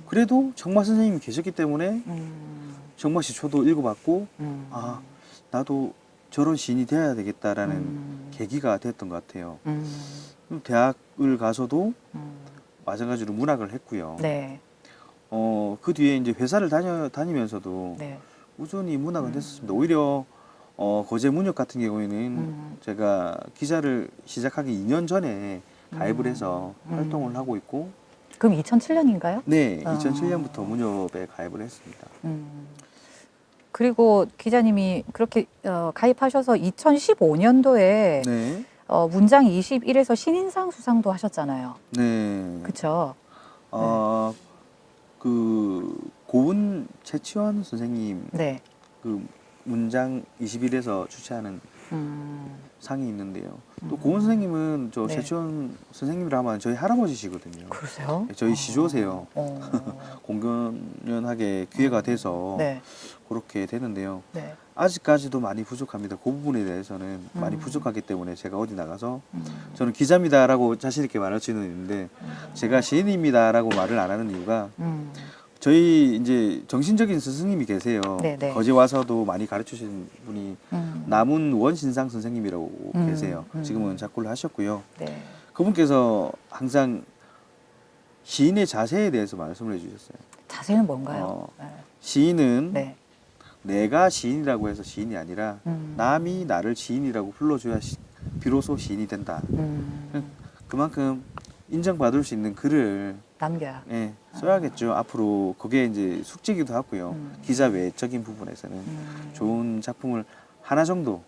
그래도 청마 선생님이 계셨기 때문에 청마 시초도 읽어봤고 아 나도 저런 시인이 되어야 되겠다라는 계기가 됐던 것 같아요. 대학을 가서도 마찬가지로 문학을 했고요. 네. 그 뒤에 이제 회사를 다니면서도 네. 꾸준히 문학은 했었습니다. 오히려 거제 문역 같은 경우에는 제가 기자를 시작하기 2년 전에 가입을 해서 활동을 하고 있고 그럼 2007년인가요? 네, 2007년부터 문역에 가입을 했습니다. 그리고 기자님이 그렇게 가입하셔서 2015년도에 네, 문장 21에서 신인상 수상도 하셨잖아요. 네. 그렇죠? 그 고은 최치원 선생님 네. 그 문장 21에서 주최하는 상이 있는데요. 또 고은 선생님은 저 네. 최치원 선생님이라 하면 저희 할아버지시거든요. 그러세요? 저희 시조세요. 공견하게 기회가 돼서 네. 그렇게 되는데요. 네. 아직까지도 많이 부족합니다. 그 부분에 대해서는 많이 부족하기 때문에 제가 어디 나가서 저는 기자입니다라고 자신 있게 말할 수는 있는데 제가 시인입니다라고 말을 안 하는 이유가 저희 이제 정신적인 스승님이 계세요. 네네. 거제 와서도 많이 가르치신 분이 남은 원신상 선생님이라고 음. 계세요. 지금은 작고를 하셨고요. 네. 그분께서 항상 시인의 자세에 대해서 말씀을 해주셨어요. 자세는 뭔가요? 시인은 네. 내가 시인이라고 해서 시인이 아니라 남이 나를 시인이라고 불러줘야 비로소 시인이 된다. 그만큼 인정받을 수 있는 글을 남겨야. 예, 써야겠죠. 앞으로 그게 이제 숙제기도 하고요. 기자 외적인 부분에서는 좋은 작품을 하나 정도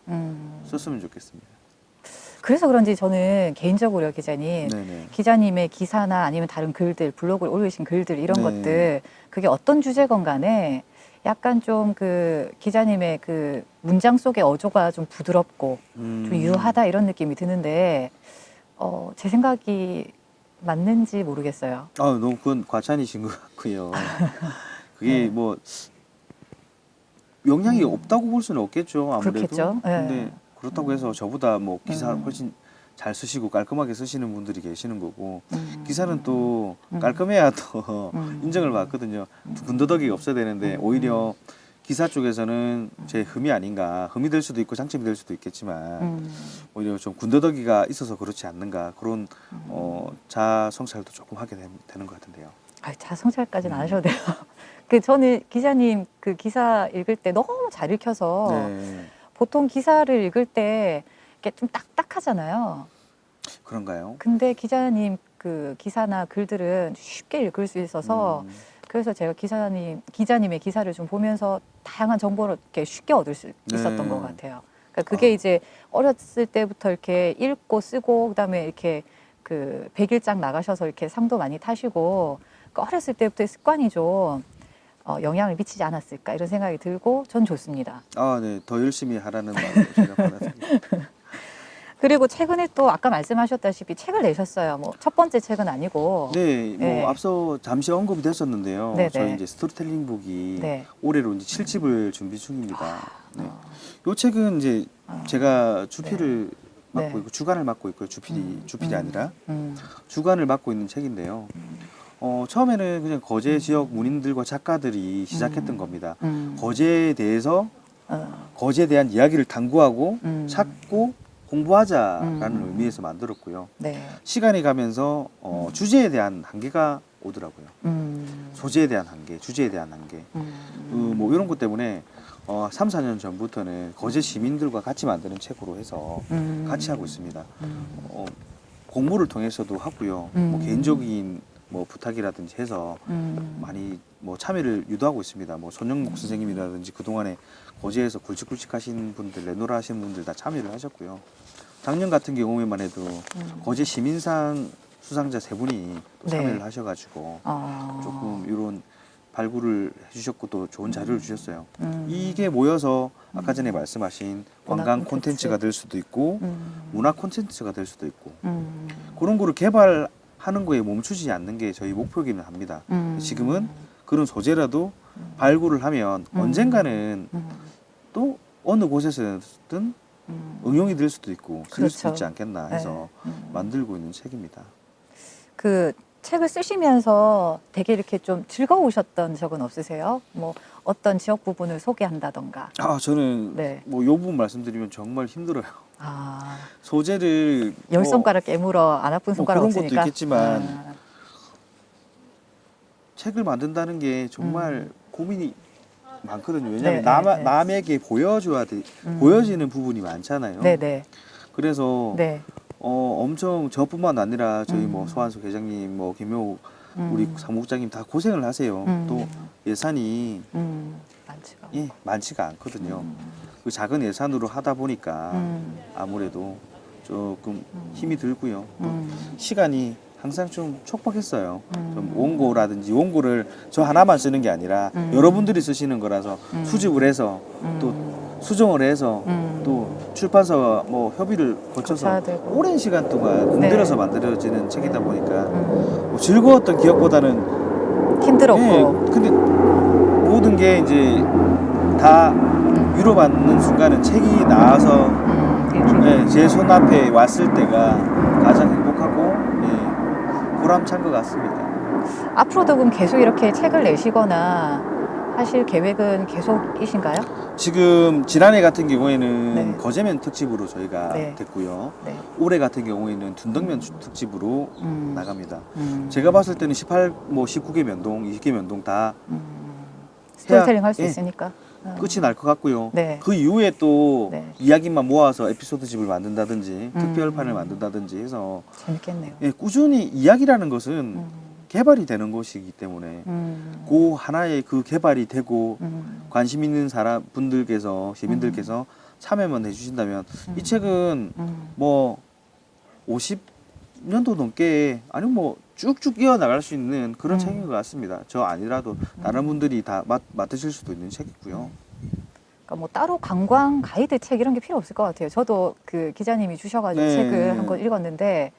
썼으면 좋겠습니다. 그래서 그런지 저는 개인적으로 기자님, 네네. 기자님의 기사나 아니면 다른 글들, 블로그에 올리신 글들 이런 네. 것들, 그게 어떤 주제건 간에 약간 좀 그 기자님의 그 문장 속의 어조가 좀 부드럽고 좀 유하다 이런 느낌이 드는데 제 생각이 맞는지 모르겠어요. 너무 그건 과찬이신 것 같고요. 그게 네. 뭐 영향이 없다고 볼 수는 없겠죠. 아무래도. 그렇겠죠. 네. 근데 그렇다고 해서 저보다 뭐 기사 훨씬 잘 쓰시고 깔끔하게 쓰시는 분들이 계시는 거고 기사는 또 깔끔해야 더 인정을 받거든요. 군더더기가 없어야 되는데 오히려 기사 쪽에서는 제 흠이 아닌가, 흠이 될 수도 있고 장점이 될 수도 있겠지만 오히려 좀 군더더기가 있어서 그렇지 않는가 그런 자성찰도 조금 하게 되는 것 같은데요. 자성찰까지는 안 하셔도 돼요. 저는 기자님 그 기사 읽을 때 너무 잘 읽혀서 네. 보통 기사를 읽을 때 이렇게 좀 딱딱하잖아요. 그런가요? 근데 기자님 그 기사나 글들은 쉽게 읽을 수 있어서 그래서 제가 기자님의 기사를 좀 보면서 다양한 정보를 이렇게 쉽게 얻을 수 있었던 것 같아요. 그러니까 그게 이제 어렸을 때부터 이렇게 읽고 쓰고 그다음에 이렇게 그 100일장 나가셔서 이렇게 상도 많이 타시고 그러니까 어렸을 때부터의 습관이 좀 영향을 미치지 않았을까 이런 생각이 들고 전 좋습니다. 네. 더 열심히 하라는 마음으로 제가 받았습니다. 그리고 최근에 또 아까 말씀하셨다시피 책을 내셨어요. 뭐 첫 번째 책은 아니고. 네, 뭐 네. 앞서 잠시 언급이 됐었는데요. 네네. 저희 이제 스토리텔링 북이 네. 올해로 이제 7집을 준비 중입니다. 네. 요 책은 이제 제가 주필을 네. 맡고 있고 주간을 맡고 있고요. 주필이 아니라 음, 주간을 맡고 있는 책인데요. 처음에는 그냥 거제 지역 문인들과 작가들이 시작했던 겁니다. 거제에 대해서 거제에 대한 이야기를 탐구하고 찾고 공부하자라는 의미에서 만들었고요. 네. 시간이 가면서 주제에 대한 한계가 오더라고요. 소재에 대한 한계, 주제에 대한 한계. 뭐 이런 것 때문에 3, 4년 전부터는 거제 시민들과 같이 만드는 책으로 해서 같이 하고 있습니다. 공모를 통해서도 하고요. 뭐 개인적인 뭐 부탁이라든지 해서 많이 뭐 참여를 유도하고 있습니다. 뭐 손영목 선생님이라든지 그동안에 거제에서 굵직굵직 하신 분들, 내노라 하신 분들 다 참여를 하셨고요. 작년 같은 경우에만 해도 거제 시민상 수상자 3분이 또 참여를 네. 하셔가지고 조금 이런 발굴을 해주셨고 또 좋은 자료를 주셨어요. 이게 모여서 아까 전에 말씀하신 관광 콘텐츠가 될 수도 있고 문화 콘텐츠가 될 수도 있고 그런 거를 개발하는 거에 멈추지 않는 게 저희 목표이기는 합니다. 지금은 그런 소재라도 발굴을 하면 언젠가는 또 어느 곳에서든 응용이 될 수도 있고 쓸 수도 그렇죠. 있지 않겠나 해서 만들고 있는 책입니다. 그 책을 쓰시면서 되게 이렇게 좀 즐거우셨던 적은 없으세요? 뭐 어떤 지역 부분을 소개한다던가. 저는 네. 뭐 요 부분 말씀드리면 정말 힘들어요. 아, 소재를 열 뭐 손가락 깨물어 안 아픈 손가락 그런 것도 없으니까. 있겠지만 책을 만든다는 게 정말 고민이 많거든요. 왜냐하면 네. 남에게 보여줘야 돼, 보여지는 부분이 많잖아요. 네네. 그래서 네. 엄청 저뿐만 아니라 저희 뭐 소환수 회장님, 뭐 김효욱 우리 사무국장님 다 고생을 하세요. 또 예산이 많지가 않거든요. 그 작은 예산으로 하다 보니까 아무래도 조금 힘이 들고요. 또 시간이 항상 좀 촉박했어요. 좀 원고라든지 원고를 저 하나만 쓰는 게 아니라 여러분들이 쓰시는 거라서 수집을 해서 또 수정을 해서 또 출판사와 뭐 협의를 거쳐서 거쳐야 되고. 오랜 시간 동안 공들여서 네. 만들어지는 책이다 보니까 뭐 즐거웠던 기억보다는 힘들었고. 근데 모든 게 이제 다 위로받는 순간은 책이 나와서 제 손앞에 왔을 때가 가장 행복하고 보람찬 것 같습니다. 앞으로도 그럼 계속 이렇게 책을 내시거나 하실 계획은 계속이신가요? 지금 지난해 같은 경우에는 네. 거제면 특집으로 저희가 네. 됐고요. 네. 올해 같은 경우에는 둔덕면 특집으로 나갑니다. 음. 제가 봤을 때는 19개 면동, 20개 면동 다 스토리텔링 할 수 예, 있으니까. 끝이 날 것 같고요. 네. 그 이후에 또 네. 이야기만 모아서 에피소드집을 만든다든지 특별판을 만든다든지 해서 재밌겠네요. 꾸준히 이야기라는 것은 개발이 되는 것이기 때문에 그 하나의 그 개발이 되고 관심 있는 사람 분들께서 시민들께서 참여만 해주신다면 이 책은 뭐 50년도 넘게 아니면 뭐 쭉쭉 이어나갈 수 있는 그런 책인 것 같습니다. 저 아니라도 다른 분들이 다 맡으실 수도 있는 책이고요. 그러니까 뭐 따로 관광 가이드 책 이런 게 필요 없을 것 같아요. 저도 그 기자님이 주셔가지고 네. 책을 한 권 읽었는데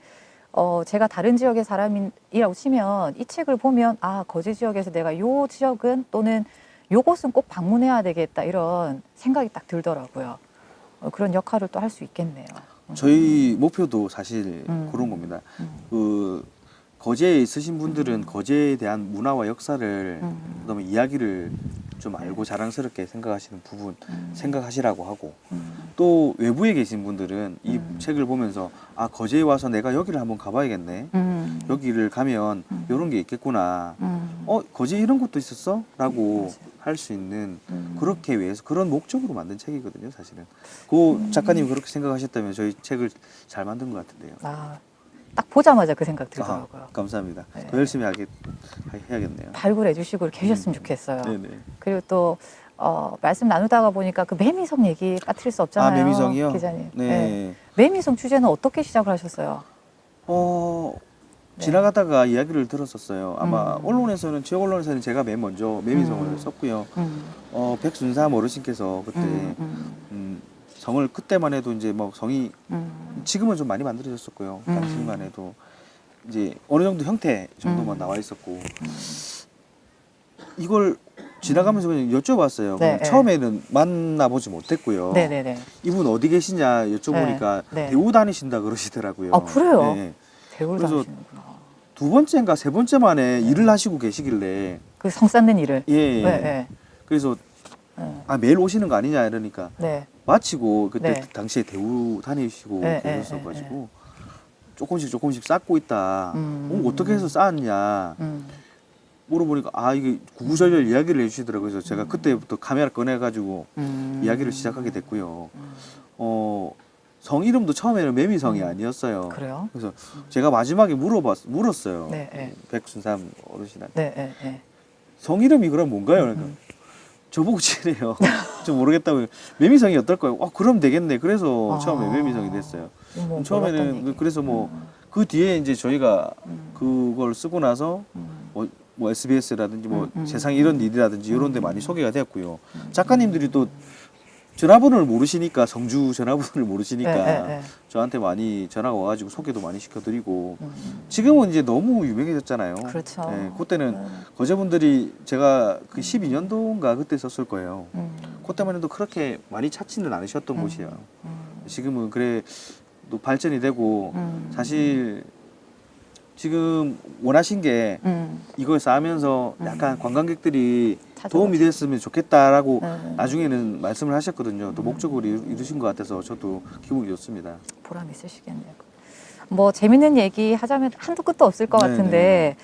제가 다른 지역의 사람이라고 치면 이 책을 보면 아 거제 지역에서 내가 요 지역은 또는 요곳은 꼭 방문해야 되겠다 이런 생각이 딱 들더라고요. 그런 역할을 또 할 수 있겠네요. 저희 목표도 사실 그런 겁니다. 그 거제에 있으신 분들은 거제에 대한 문화와 역사를 그다음에 이야기를 좀 알고 자랑스럽게 생각하시는 부분 생각하시라고 하고 또 외부에 계신 분들은 이 책을 보면서 아 거제에 와서 내가 여기를 한번 가봐야겠네. 여기를 가면 이런 게 있겠구나. 거제에 이런 것도 있었어? 라고 할 수 있는 그렇게 위해서 그런 목적으로 만든 책이거든요, 사실은. 그 작가님이 그렇게 생각하셨다면 저희 책을 잘 만든 것 같은데요. 아, 딱 보자마자 그 생각 들더라고요. 감사합니다. 네. 더 열심히 해야겠네요. 발굴해 주시고 이렇게 해주셨으면 좋겠어요. 네네. 그리고 또 말씀 나누다가 보니까 그 매미성 얘기 빠뜨릴 수 없잖아요. 매미성이요? 기자님. 네. 매미성 주제는 어떻게 시작을 하셨어요? 네. 지나가다가 이야기를 들었었어요. 아마 언론에서는 지역 언론에서는 제가 맨 먼저 매미성을 썼고요. 백순삼 어르신께서 그때 성을 그때만 해도 이제 뭐 성이 지금은 좀 많이 만들어졌었고요. 당시만 해도 이제 어느 정도 형태 정도만 나와 있었고 이걸 지나가면서 그냥 여쭤봤어요. 네, 네. 처음에는 만나보지 못했고요. 네네네. 이분 어디 계시냐 여쭤보니까 네. 배우 다니신다 그러시더라고요. 아, 그래요? 네. 배우를 그래서 다니시는구나. 두 번째인가 세 번째 만에 일을 하시고 계시길래 그 성 쌓는 일을. 예. 네. 그래서 네. 매일 오시는 거 아니냐 이러니까 네. 마치고 그때 네. 당시에 대우 다니시고 네, 계셨어가지고 조금씩 쌓고 있다. 어떻게 해서 쌓았냐 물어보니까 이게 구구절절 이야기를 해주시더라고요. 그래서 제가 그때부터 카메라 꺼내가지고 이야기를 시작하게 됐고요. 성 이름도 처음에는 매미성이 아니었어요. 그래요? 그래서 제가 마지막에 물었어요. 네, 네. 백순삼 어르신한테. 네. 성 이름이 그럼 뭔가요? 그러니까 저보고 지내요. 좀 모르겠다고. 매미성이 어떨까요? 그럼 되겠네. 그래서 처음에 매미성이 됐어요. 뭐 처음에는 그래서 뭐 그 뒤에 이제 저희가 그걸 쓰고 나서 뭐 SBS라든지 뭐 세상 이런 일이라든지 이런 데 많이 소개가 되었고요. 작가님들이 또 전화번호를 모르시니까 성주 전화번호를 모르시니까 저한테 많이 전화가 와가지고 소개도 많이 시켜드리고 지금은 이제 너무 유명해졌잖아요. 그렇죠. 네, 그때는 거제분들이 제가 그 12년도인가 그때 썼을 거예요. 그때만 해도 그렇게 많이 찾지는 않으셨던 곳이에요. 지금은 그래 또 발전이 되고 사실 지금 원하신 게 이걸 쌓으면서 약간 관광객들이 도움이 됐으면 좋겠다라고 나중에는 말씀을 하셨거든요. 또 목적으로 이루신 것 같아서 저도 기분이 좋습니다. 보람 있으시겠네요. 뭐 재밌는 얘기 하자면 한도 끝도 없을 것 네네. 같은데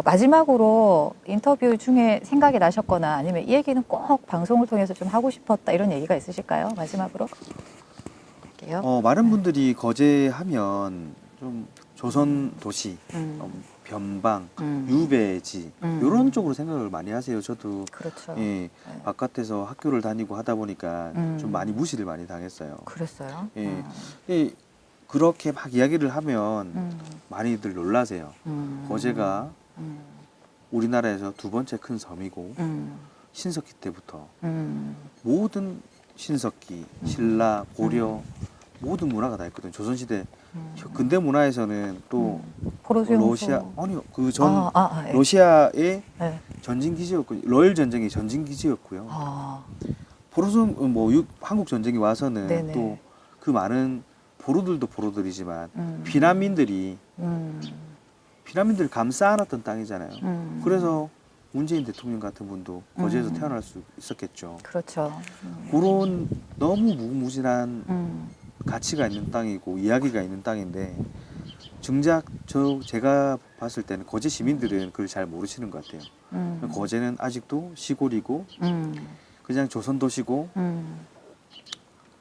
마지막으로 인터뷰 중에 생각이 나셨거나 아니면 이 얘기는 꼭 방송을 통해서 좀 하고 싶었다 이런 얘기가 있으실까요? 마지막으로 할게요. 많은 분들이 거제하면 좀 조선 도시, 변방, 유배지 이런 쪽으로 생각을 많이 하세요. 저도 그렇죠. 예, 바깥에서 학교를 다니고 하다 보니까 좀 많이 무시를 많이 당했어요. 그랬어요. 예, 예, 그렇게 막 이야기를 하면 많이들 놀라세요. 거제가 우리나라에서 두 번째 큰 섬이고 신석기 때부터 모든 신석기, 신라, 고려 모든 문화가 다 있거든요. 조선시대 근대 문화에서는 또 러시아 아니요 그 전 예. 러시아의 네. 전진 기지였고 러일 전쟁의 전진 기지였고요. 포로선 한국 전쟁이 와서는 네네. 또 그 많은 포로들도 포로들이지만 피난민들이 피난민들을 감싸 안았던 땅이잖아요. 그래서 문재인 대통령 같은 분도 거제에서 태어날 수 있었겠죠. 그렇죠. 그런 너무 무궁무진한 가치가 있는 땅이고 이야기가 있는 땅인데 정작 제가 봤을 때는 거제 시민들은 그걸 잘 모르시는 것 같아요. 거제는 아직도 시골이고 그냥 조선 도시고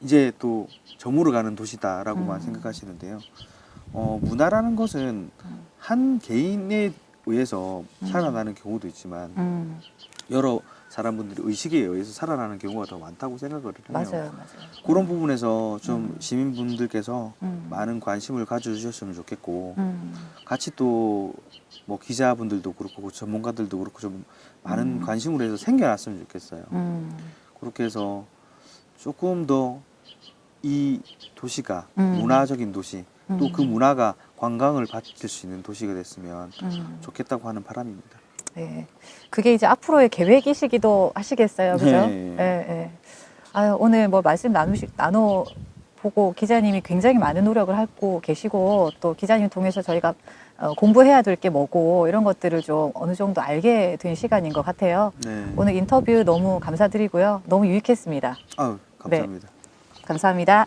이제 또 저물어 가는 도시다라고만 생각하시는데요. 문화라는 것은 한 개인에 의해서 살아나는 경우도 있지만 여러 사람분들의 의식에 의해서 살아나는 경우가 더 많다고 생각을 해요. 맞아요. 그런 부분에서 좀 시민분들께서 많은 관심을 가져주셨으면 좋겠고 같이 또 뭐 기자분들도 그렇고 전문가들도 그렇고 좀 많은 관심을 해서 생겨났으면 좋겠어요. 그렇게 해서 조금 더 이 도시가 문화적인 도시 또 그 문화가 관광을 받을 수 있는 도시가 됐으면 좋겠다고 하는 바람입니다. 네. 그게 이제 앞으로의 계획이시기도 하시겠어요. 그죠? 네. 예. 아유, 오늘 뭐 말씀 나눠보고 기자님이 굉장히 많은 노력을 하고 계시고 또 기자님 통해서 저희가 공부해야 될 게 뭐고 이런 것들을 좀 어느 정도 알게 된 시간인 것 같아요. 네. 오늘 인터뷰 너무 감사드리고요. 너무 유익했습니다. 아유, 감사합니다. 감사합니다.